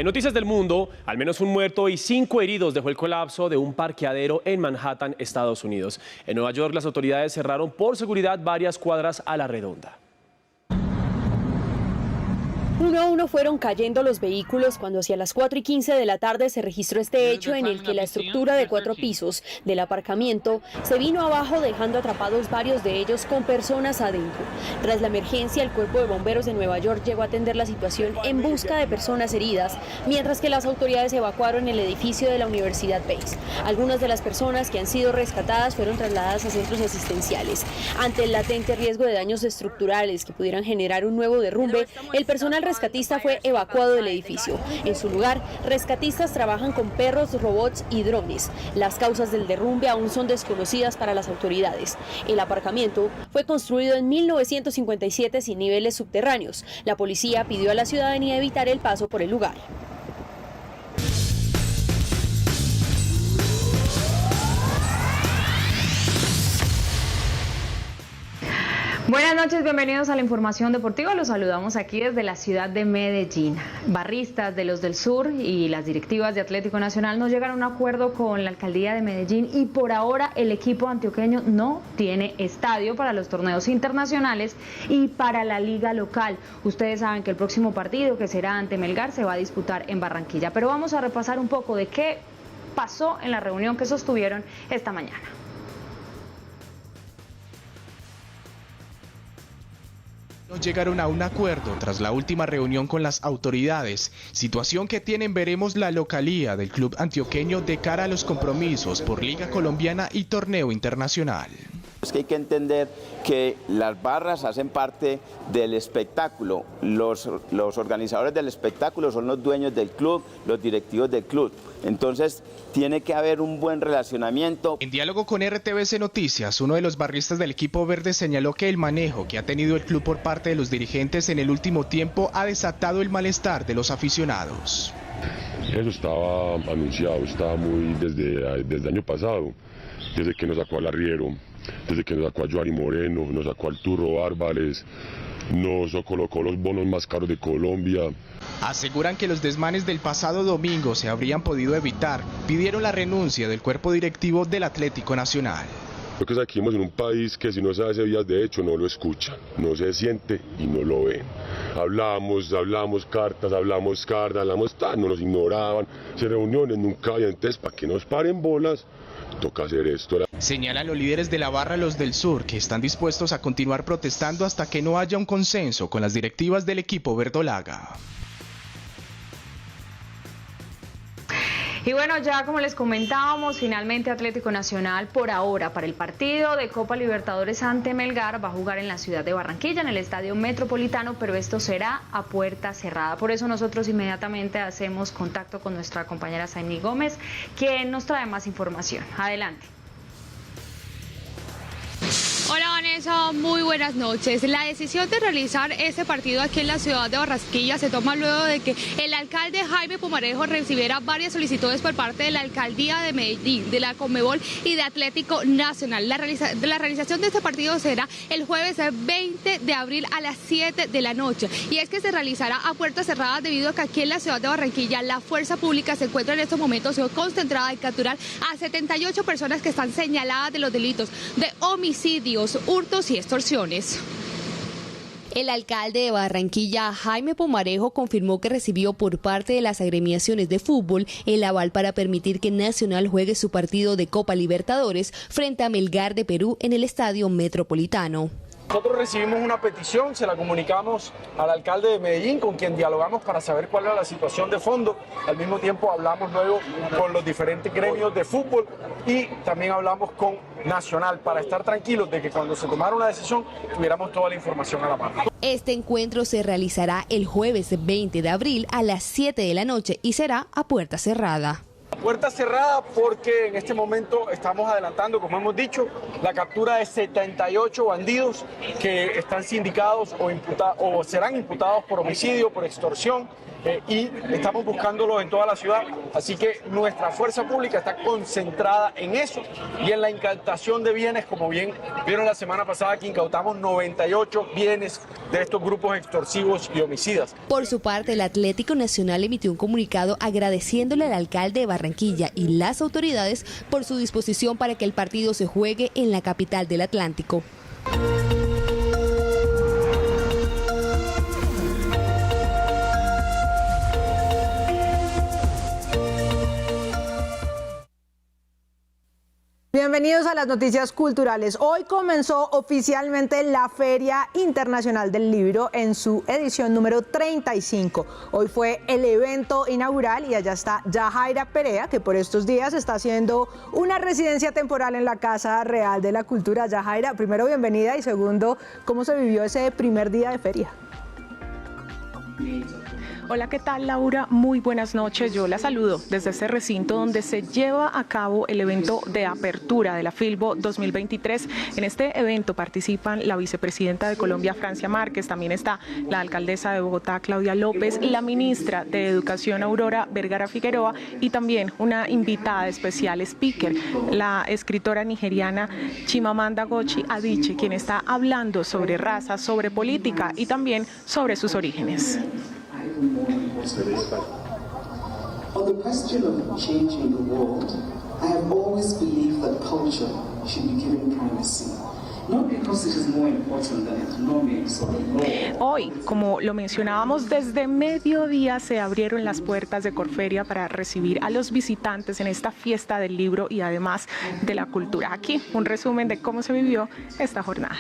En Noticias del Mundo, al menos un muerto y 5 heridos dejó el colapso de un parqueadero en Manhattan, Estados Unidos. En Nueva York, las autoridades cerraron por seguridad varias cuadras a la redonda. Uno a uno fueron cayendo los vehículos cuando hacia las 4:15 de la tarde se registró este hecho en el que la estructura de 4 pisos del aparcamiento se vino abajo, dejando atrapados varios de ellos con personas adentro. Tras la emergencia, el Cuerpo de Bomberos de Nueva York llegó a atender la situación en busca de personas heridas, mientras que las autoridades evacuaron el edificio de la Universidad Pace. Algunas de las personas que han sido rescatadas fueron trasladadas a centros asistenciales. Ante el latente riesgo de daños estructurales que pudieran generar un nuevo derrumbe, el personal rescatista fue evacuado del edificio. En su lugar, rescatistas trabajan con perros, robots y drones. Las causas del derrumbe aún son desconocidas para las autoridades. El aparcamiento fue construido en 1957 sin niveles subterráneos. La policía pidió a la ciudadanía evitar el paso por el lugar. Buenas noches, bienvenidos a la información deportiva. Los saludamos aquí desde la ciudad de Medellín. Barristas de los del sur y las directivas de Atlético Nacional no llegan a un acuerdo con la alcaldía de Medellín y por ahora el equipo antioqueño no tiene estadio para los torneos internacionales y para la liga local. Ustedes saben que el próximo partido, que será ante Melgar, se va a disputar en Barranquilla. Pero vamos a repasar un poco de qué pasó en la reunión que sostuvieron esta mañana. No llegaron a un acuerdo tras la última reunión con las autoridades, situación que tienen veremos la localía del club antioqueño de cara a los compromisos por Liga Colombiana y torneo internacional. Es que hay que entender que las barras hacen parte del espectáculo, los organizadores del espectáculo son los dueños del club, los directivos del club, entonces tiene que haber un buen relacionamiento. En diálogo con RTBC Noticias, uno de los barristas del equipo verde señaló que el manejo que ha tenido el club por parte de los dirigentes en el último tiempo ha desatado el malestar de los aficionados. Eso estaba anunciado, estaba muy desde el año pasado, desde que nos sacó al arriero, desde que nos sacó a Joari Moreno, nos sacó al Turro Álvarez, nos colocó los bonos más caros de Colombia. Aseguran que los desmanes del pasado domingo se habrían podido evitar. Pidieron la renuncia del cuerpo directivo del Atlético Nacional. Creo que aquí vivimos en un país que si no se hace vías de hecho no lo escuchan, no se siente y no lo ven. Hablamos cartas, hablamos no nos ignoraban, se reuniones nunca había, entonces para que nos paren bolas. Toca hacer esto. Señalan los líderes de la barra Los del Sur que están dispuestos a continuar protestando hasta que no haya un consenso con las directivas del equipo verdolaga. Y bueno, ya como les comentábamos, finalmente Atlético Nacional por ahora para el partido de Copa Libertadores ante Melgar va a jugar en la ciudad de Barranquilla, en el Estadio Metropolitano, pero esto será a puerta cerrada. Por eso nosotros inmediatamente hacemos contacto con nuestra compañera Saimi Gómez, quien nos trae más información. Adelante. Hola Vanessa, muy buenas noches. La decisión de realizar este partido aquí en la ciudad de Barranquilla se toma luego de que el alcalde Jaime Pumarejo recibiera varias solicitudes por parte de la alcaldía de Medellín, de la Conmebol y de Atlético Nacional. La realización de este partido será el jueves 20 de abril a las 7 de la noche. Y es que se realizará a puertas cerradas debido a que aquí en la ciudad de Barranquilla la fuerza pública se encuentra en estos momentos concentrada en capturar a 78 personas que están señaladas de los delitos de homicidios, hurtos y extorsiones. El alcalde de Barranquilla, Jaime Pumarejo, confirmó que recibió por parte de las agremiaciones de fútbol el aval para permitir que Nacional juegue su partido de Copa Libertadores frente a Melgar de Perú en el Estadio Metropolitano. Nosotros recibimos una petición, se la comunicamos al alcalde de Medellín, con quien dialogamos para saber cuál era la situación de fondo. Al mismo tiempo hablamos luego con los diferentes gremios de fútbol y también hablamos con Nacional para estar tranquilos de que cuando se tomara una decisión tuviéramos toda la información a la mano. Este encuentro se realizará el jueves 20 de abril a las 7 de la noche y será a puerta cerrada. Puerta cerrada porque en este momento estamos adelantando, como hemos dicho, la captura de 78 bandidos que están sindicados o serán imputados por homicidio, por extorsión y estamos buscándolos en toda la ciudad. Así que nuestra fuerza pública está concentrada en eso y en la incautación de bienes, como bien vieron la semana pasada que incautamos 98 bienes de estos grupos extorsivos y homicidas. Por su parte, el Atlético Nacional emitió un comunicado agradeciéndole al alcalde de Barranquilla y las autoridades por su disposición para que el partido se juegue en la capital del Atlántico. Bienvenidos a las noticias culturales. Hoy comenzó oficialmente la Feria Internacional del Libro en su edición número 35. Hoy fue el evento inaugural y allá está Yajaira Perea, que por estos días está haciendo una residencia temporal en la Casa Real de la Cultura. Yajaira, primero bienvenida y segundo, ¿cómo se vivió ese primer día de feria? Hola, ¿qué tal, Laura? Muy buenas noches. Yo la saludo desde este recinto donde se lleva a cabo el evento de apertura de la Filbo 2023. En este evento participan la vicepresidenta de Colombia, Francia Márquez, también está la alcaldesa de Bogotá, Claudia López, la ministra de Educación, Aurora Vergara Figueroa, y también una invitada especial, speaker, la escritora nigeriana Chimamanda Ngozi Adichie, quien está hablando sobre raza, sobre política y también sobre sus orígenes. On the question of changing the world, I have always believed that culture should be given primacy. Not because it is more important than economics or law. Hoy, como lo mencionábamos, desde mediodía se abrieron las puertas de Corferia para recibir a los visitantes en esta fiesta del libro y además de la cultura. Aquí, un resumen de cómo se vivió esta jornada.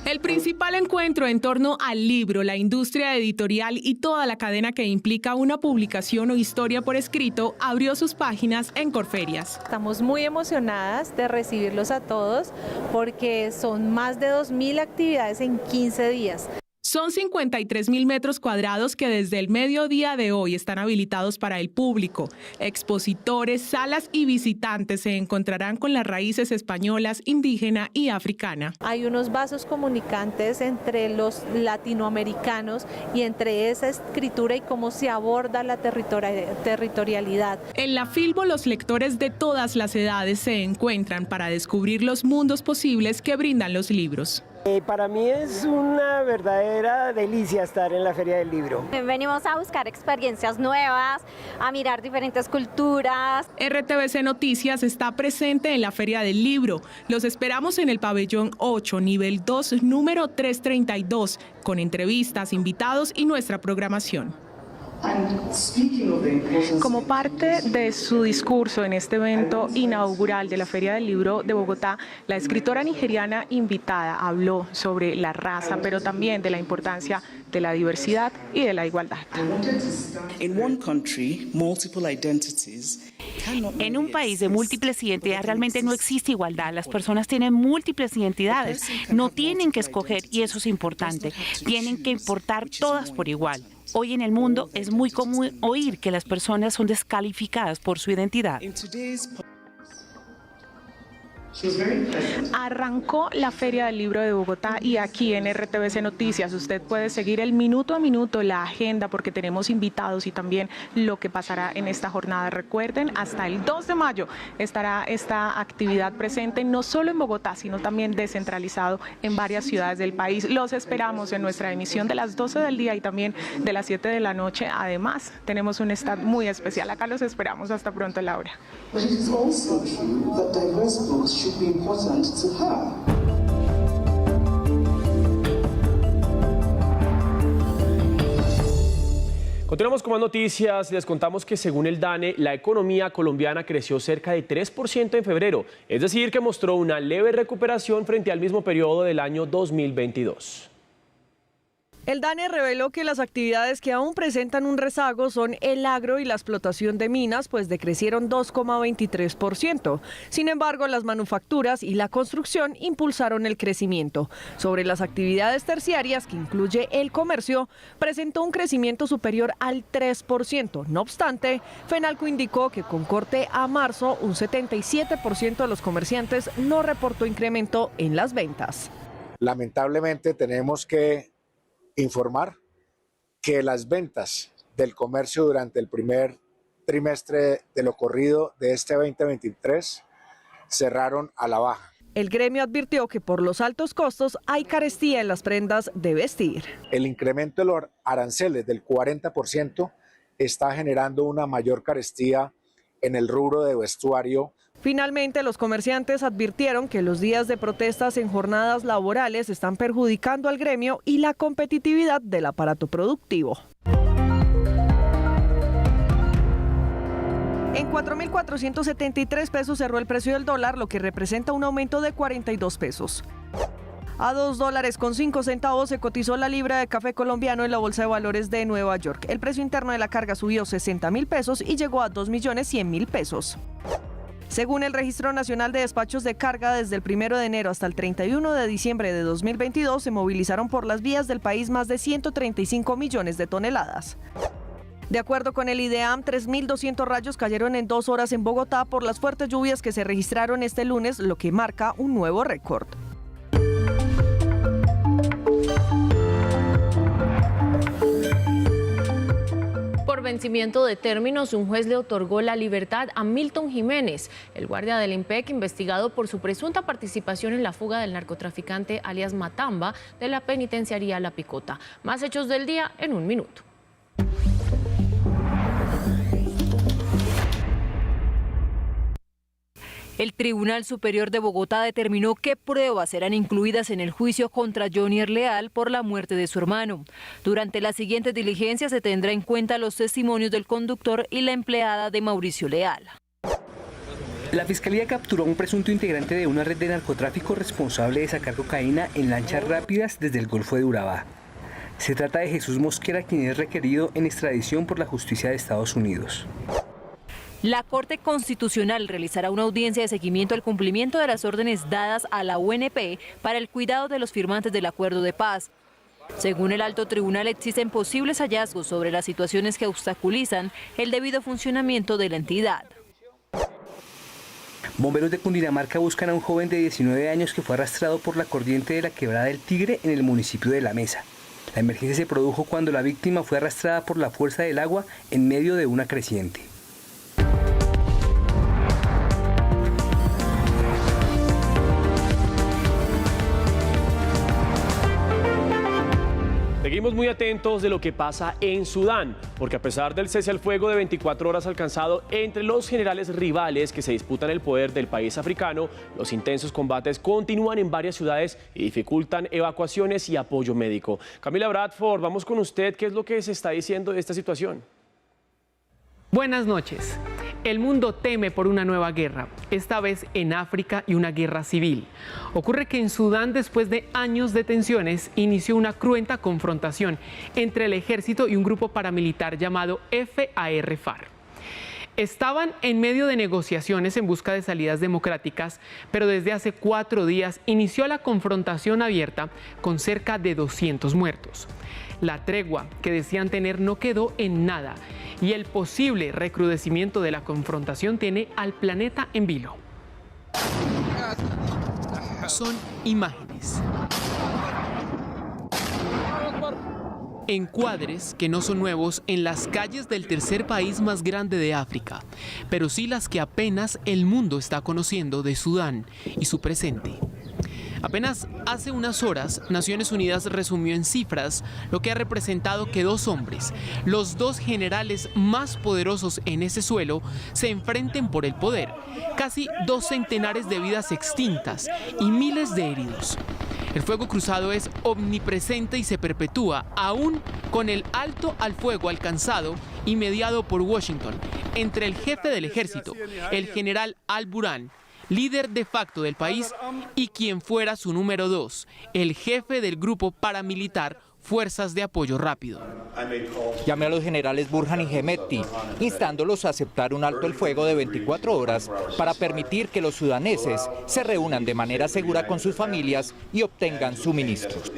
El principal encuentro en torno al libro, la industria editorial y toda la cadena que implica una publicación o historia por escrito abrió sus páginas en Corferias. Estamos muy emocionadas de recibirlos a todos porque son más de 2.000 actividades en 15 días. Son 53.000 metros cuadrados que desde el mediodía de hoy están habilitados para el público. Expositores, salas y visitantes se encontrarán con las raíces españolas, indígena y africana. Hay unos vasos comunicantes entre los latinoamericanos y entre esa escritura y cómo se aborda la territorialidad. En la Filbo, los lectores de todas las edades se encuentran para descubrir los mundos posibles que brindan los libros. Para mí es una verdadera delicia estar en la Feria del Libro. Venimos a buscar experiencias nuevas, a mirar diferentes culturas. RTVC Noticias está presente en la Feria del Libro. Los esperamos en el pabellón 8, nivel 2, número 332, con entrevistas, invitados y nuestra programación. Como parte de su discurso en este evento inaugural de la Feria del Libro de Bogotá, la escritora nigeriana invitada habló sobre la raza, pero también de la importancia de la diversidad y de la igualdad. En un país de múltiples identidades realmente no existe igualdad. Las personas tienen múltiples identidades, no tienen que escoger y eso es importante. Tienen que importar todas por igual. Hoy en el mundo es muy común oír que las personas son descalificadas por su identidad. Arrancó la Feria del Libro de Bogotá y aquí en RTVC Noticias usted puede seguir el minuto a minuto, la agenda, porque tenemos invitados y también lo que pasará en esta jornada. Recuerden, hasta el 2 de mayo estará esta actividad presente no solo en Bogotá, sino también descentralizado en varias ciudades del país. Los esperamos en nuestra emisión de las 12 del día y también de las 7 de la noche. Además, tenemos un stand muy especial. Acá los esperamos. Hasta pronto, Laura. Should be important to her. Continuamos con más noticias. Les contamos que según el DANE, la economía colombiana creció cerca de 3% en febrero, es decir, que mostró una leve recuperación frente al mismo periodo del año 2022. El DANE reveló que las actividades que aún presentan un rezago son el agro y la explotación de minas, pues decrecieron 2,23%. Sin embargo, las manufacturas y la construcción impulsaron el crecimiento. Sobre las actividades terciarias, que incluye el comercio, presentó un crecimiento superior al 3%. No obstante, Fenalco indicó que con corte a marzo, un 77% de los comerciantes no reportó incremento en las ventas. Lamentablemente tenemos que informar que las ventas del comercio durante el primer trimestre de lo corrido de este 2023 cerraron a la baja. El gremio advirtió que por los altos costos hay carestía en las prendas de vestir. El incremento de los aranceles del 40% está generando una mayor carestía en el rubro de vestuario. Finalmente, los comerciantes advirtieron que los días de protestas en jornadas laborales están perjudicando al gremio y la competitividad del aparato productivo. En 4.473 pesos cerró el precio del dólar, lo que representa un aumento de 42 pesos. A $2.05 se cotizó la libra de café colombiano en la Bolsa de Valores de Nueva York. El precio interno de la carga subió 60.000 pesos y llegó a 2.100.000 pesos. Según el Registro Nacional de Despachos de Carga, desde el 1 de enero hasta el 31 de diciembre de 2022 se movilizaron por las vías del país más de 135 millones de toneladas. De acuerdo con el IDEAM, 3.200 rayos cayeron en 2 horas en Bogotá por las fuertes lluvias que se registraron este lunes, lo que marca un nuevo récord. Por vencimiento de términos, un juez le otorgó la libertad a Milton Jiménez, el guardia del IMPEC investigado por su presunta participación en la fuga del narcotraficante alias Matamba de la penitenciaría La Picota. Más hechos del día en un minuto. El Tribunal Superior de Bogotá determinó qué pruebas serán incluidas en el juicio contra Jonier Leal por la muerte de su hermano. Durante las siguientes diligencias se tendrá en cuenta los testimonios del conductor y la empleada de Mauricio Leal. La Fiscalía capturó a un presunto integrante de una red de narcotráfico responsable de sacar cocaína en lanchas rápidas desde el Golfo de Urabá. Se trata de Jesús Mosquera, quien es requerido en extradición por la justicia de Estados Unidos. La Corte Constitucional realizará una audiencia de seguimiento al cumplimiento de las órdenes dadas a la UNP para el cuidado de los firmantes del acuerdo de paz. Según el alto tribunal, existen posibles hallazgos sobre las situaciones que obstaculizan el debido funcionamiento de la entidad. Bomberos de Cundinamarca buscan a un joven de 19 años que fue arrastrado por la corriente de la Quebrada del Tigre en el municipio de La Mesa. La emergencia se produjo cuando la víctima fue arrastrada por la fuerza del agua en medio de una creciente. Seguimos muy atentos de lo que pasa en Sudán, porque a pesar del cese al fuego de 24 horas alcanzado entre los generales rivales que se disputan el poder del país africano, los intensos combates continúan en varias ciudades y dificultan evacuaciones y apoyo médico. Camila Bradford, vamos con usted. ¿Qué es lo que se está diciendo de esta situación? Buenas noches. El mundo teme por una nueva guerra, esta vez en África y una guerra civil. Ocurre que en Sudán, después de años de tensiones, inició una cruenta confrontación entre el ejército y un grupo paramilitar llamado FAR. Estaban en medio de negociaciones en busca de salidas democráticas, pero desde hace 4 días inició la confrontación abierta con cerca de 200 muertos. La tregua que decían tener no quedó en nada y el posible recrudecimiento de la confrontación tiene al planeta en vilo. Son imágenes, encuadres que no son nuevos en las calles del tercer país más grande de África, pero sí las que apenas el mundo está conociendo de Sudán y su presente. Apenas hace unas horas, Naciones Unidas resumió en cifras lo que ha representado que 2 hombres, los 2 generales más poderosos en ese suelo, se enfrenten por el poder. Casi 2 centenares de vidas extintas y miles de heridos. El fuego cruzado es omnipresente y se perpetúa aún con el alto al fuego alcanzado y mediado por Washington entre el jefe del ejército, el general Al-Burhan, líder de facto del país, y quien fuera su número 2, el jefe del grupo paramilitar Fuerzas de Apoyo Rápido. Llamé a los generales Burhan y Hemedti, instándolos a aceptar un alto el fuego de 24 horas para permitir que los sudaneses se reúnan de manera segura con sus familias y obtengan suministros.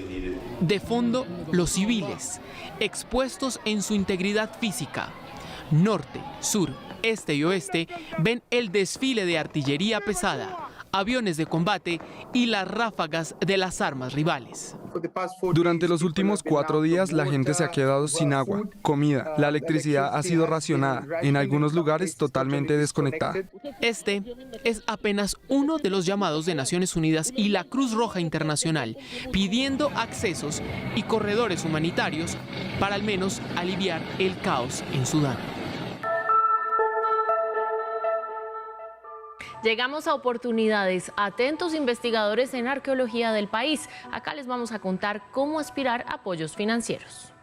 De fondo, los civiles, expuestos en su integridad física. Norte, sur, este y oeste ven el desfile de artillería pesada, aviones de combate y las ráfagas de las armas rivales. Durante los últimos 4 días la gente se ha quedado sin agua, comida, la electricidad ha sido racionada, en algunos lugares totalmente desconectada. Este es apenas uno de los llamados de Naciones Unidas y la Cruz Roja Internacional, pidiendo accesos y corredores humanitarios para al menos aliviar el caos en Sudán. Llegamos a oportunidades. Atentos investigadores en arqueología del país. Acá les vamos a contar cómo aspirar a apoyos financieros.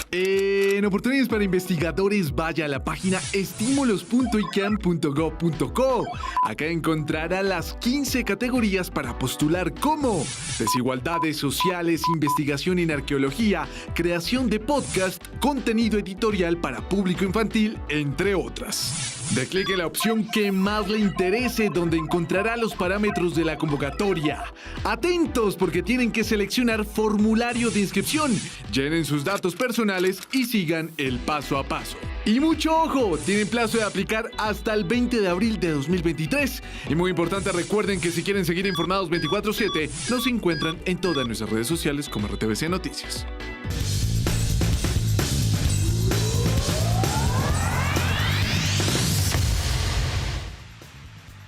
En oportunidades para investigadores, vaya a la página estimulos.icam.gov.co. Acá encontrará las 15 categorías para postular como desigualdades sociales, investigación en arqueología, creación de podcast, contenido editorial para público infantil, entre otras. De clic en la opción que más le interese, donde encontrará los parámetros de la convocatoria. Atentos, porque tienen que seleccionar formulario de inscripción, llenen sus datos personales y sigan el paso a paso. Y mucho ojo, tienen plazo de aplicar hasta el 20 de abril de 2023. Y muy importante, recuerden que si quieren seguir informados 24/7, nos encuentran en todas nuestras redes sociales como RTVC Noticias.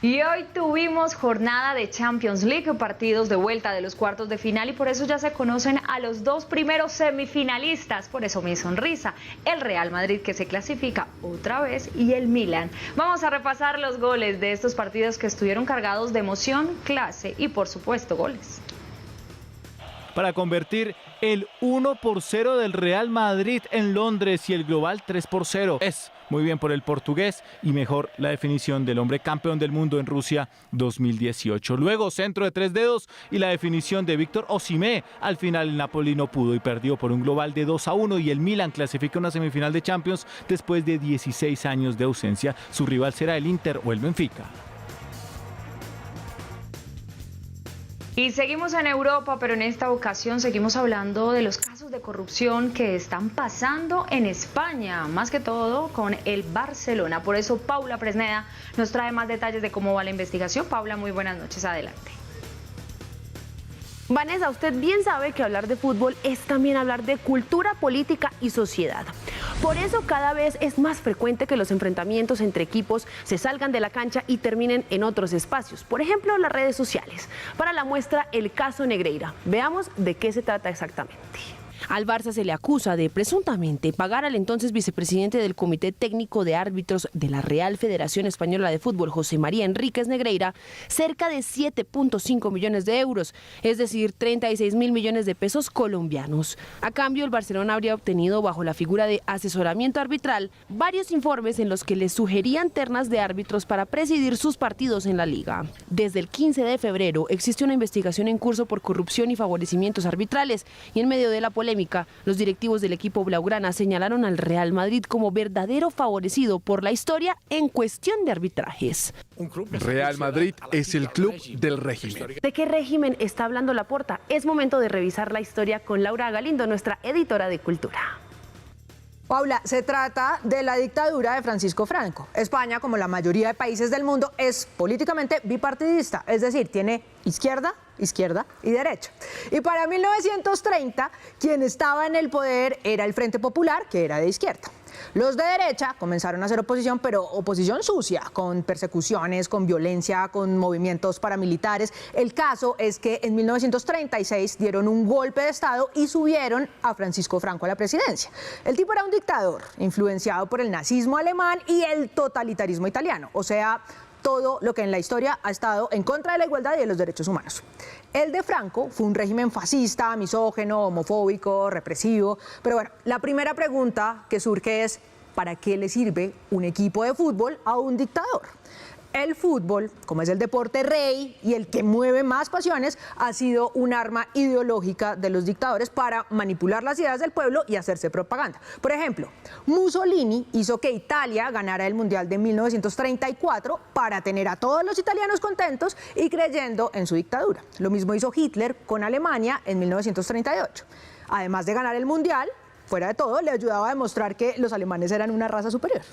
Y hoy tuvimos jornada de Champions League, partidos de vuelta de los cuartos de final y por eso ya se conocen a los 2 primeros semifinalistas. Por eso mi sonrisa, el Real Madrid que se clasifica otra vez y el Milan. Vamos a repasar los goles de estos partidos que estuvieron cargados de emoción, clase y por supuesto goles. Para convertir el 1-0 del Real Madrid en Londres y el global 3-0. Es muy bien por el portugués y mejor la definición del hombre campeón del mundo en Rusia 2018. Luego centro de 3 dedos y la definición de Víctor Osimhen. Al final el Napoli no pudo y perdió por un global de 2-1 y el Milan clasifica una semifinal de Champions después de 16 años de ausencia. Su rival será el Inter o el Benfica. Y seguimos en Europa, pero en esta ocasión seguimos hablando de los casos de corrupción que están pasando en España, más que todo con el Barcelona. Por eso Paula Fresneda nos trae más detalles de cómo va la investigación. Paula, muy buenas noches, adelante. Vanessa, usted bien sabe que hablar de fútbol es también hablar de cultura, política y sociedad. Por eso cada vez es más frecuente que los enfrentamientos entre equipos se salgan de la cancha y terminen en otros espacios, por ejemplo las redes sociales. Para la muestra, el caso Negreira. Veamos de qué se trata exactamente. Al Barça se le acusa de presuntamente pagar al entonces vicepresidente del Comité Técnico de Árbitros de la Real Federación Española de Fútbol, José María Enríquez Negreira, cerca de 7.5 millones de euros, es decir, 36.000 millones de pesos colombianos. A cambio, el Barcelona habría obtenido, bajo la figura de asesoramiento arbitral, varios informes en los que le sugerían ternas de árbitros para presidir sus partidos en la liga. Desde el 15 de febrero existe una investigación en curso por corrupción y favorecimientos arbitrales, y en medio de la polémica, los directivos del equipo blaugrana señalaron al Real Madrid como verdadero favorecido por la historia en cuestión de arbitrajes. Real Madrid es el club del régimen. ¿De qué régimen está hablando Laporta? Es momento de revisar la historia con Laura Galindo, nuestra editora de Cultura. Paula, se trata de la dictadura de Francisco Franco. España, como la mayoría de países del mundo, es políticamente bipartidista, es decir, tiene izquierda y derecha. Y para 1930, quien estaba en el poder era el Frente Popular, que era de izquierda. Los de derecha comenzaron a hacer oposición, pero oposición sucia, con persecuciones, con violencia, con movimientos paramilitares. El caso es que en 1936 dieron un golpe de Estado y subieron a Francisco Franco a la presidencia. El tipo era un dictador, influenciado por el nazismo alemán y el totalitarismo italiano, o sea, todo lo que en la historia ha estado en contra de la igualdad y de los derechos humanos. El de Franco fue un régimen fascista, misógino, homofóbico, represivo. Pero bueno, la primera pregunta que surge es, ¿para qué le sirve un equipo de fútbol a un dictador? El fútbol, como es el deporte rey y el que mueve más pasiones, ha sido un arma ideológica de los dictadores para manipular las ideas del pueblo y hacerse propaganda. Por ejemplo, Mussolini hizo que Italia ganara el Mundial de 1934 para tener a todos los italianos contentos y creyendo en su dictadura. Lo mismo hizo Hitler con Alemania en 1938. Además de ganar el Mundial, fuera de todo, le ayudaba a demostrar que los alemanes eran una raza superior.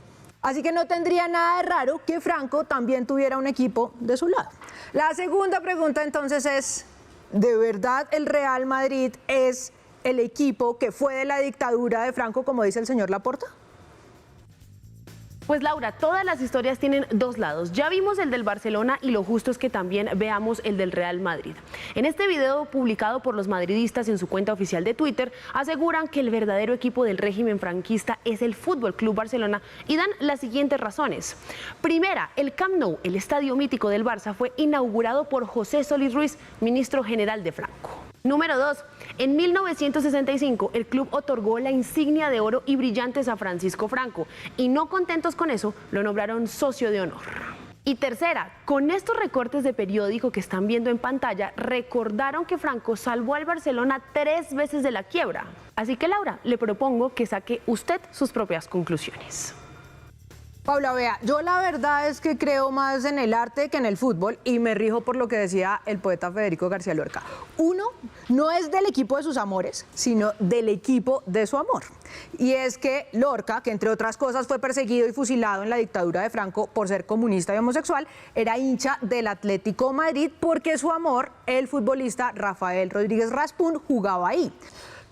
Así que no tendría nada de raro que Franco también tuviera un equipo de su lado. La segunda pregunta entonces es, ¿de verdad el Real Madrid es el equipo que fue de la dictadura de Franco, como dice el señor Laporta? Pues Laura, todas las historias tienen dos lados. Ya vimos el del Barcelona y lo justo es que también veamos el del Real Madrid. En este video publicado por los madridistas en su cuenta oficial de Twitter, aseguran que el verdadero equipo del régimen franquista es el Fútbol Club Barcelona y dan las siguientes razones. Primera, el Camp Nou, el estadio mítico del Barça, fue inaugurado por José Solís Ruiz, ministro general de Franco. Número 2. En 1965, el club otorgó la insignia de oro y brillantes a Francisco Franco y no contentos con eso, lo nombraron socio de honor. Y tercera, con estos recortes de periódico que están viendo en pantalla, recordaron que Franco salvó al Barcelona 3 veces de la quiebra. Así que Laura, le propongo que saque usted sus propias conclusiones. Paula, vea, yo la verdad es que creo más en el arte que en el fútbol y me rijo por lo que decía el poeta Federico García Lorca. Uno no es del equipo de sus amores, sino del equipo de su amor. Y es que Lorca, que entre otras cosas fue perseguido y fusilado en la dictadura de Franco por ser comunista y homosexual, era hincha del Atlético Madrid porque su amor, el futbolista Rafael Rodríguez Raspún, jugaba ahí.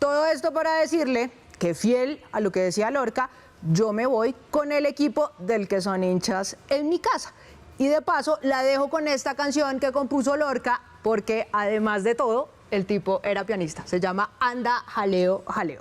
Todo esto para decirle que, fiel a lo que decía Lorca, yo me voy con el equipo del que son hinchas en mi casa. Y de paso la dejo con esta canción que compuso Lorca, porque además de todo, el tipo era pianista. Se llama Anda, Jaleo, Jaleo.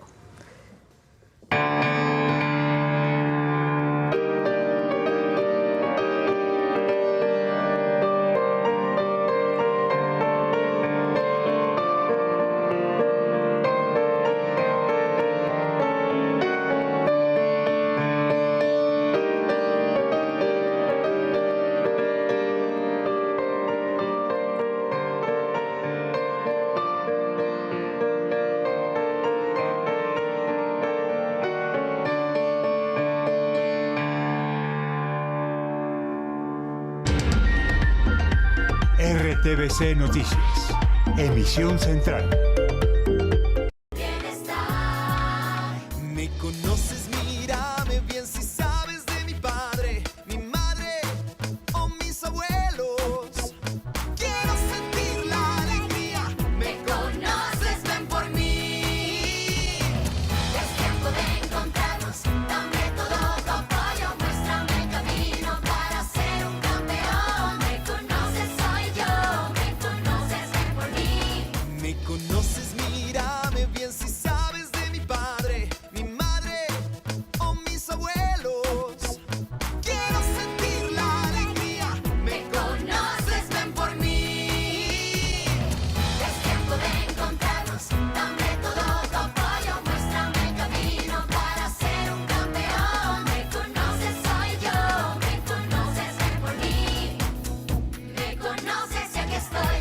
RTVC Noticias, emisión central. Me conoces, mírame bien si sabes de mi padre, mi madre o mis abuelos. Quiero sentir la alegría. Me conoces, ven por mí. Es tiempo de encontrarnos, dame todo tu apoyo, muéstrame el camino para ser un campeón. Me conoces, soy yo, me conoces, ven por mí. Me conoces, mírame bien si sabes de mi padre, mi madre o mis abuelos. Quiero sentir la alegría. Me conoces, ven por mí. Es tiempo de encontrarnos, dame todo tu apoyo, muéstrame el camino para ser un campeón. Me conoces, soy yo, me conoces, ven por mí. Me conoces y aquí estoy.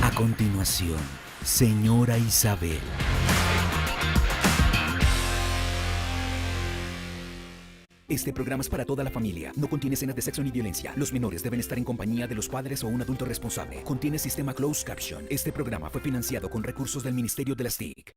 A continuación, señora Isabel. Este programa es para toda la familia. No contiene escenas de sexo ni violencia. Los menores deben estar en compañía de los padres o un adulto responsable. Contiene sistema closed caption. Este programa fue financiado con recursos del Ministerio de las TIC.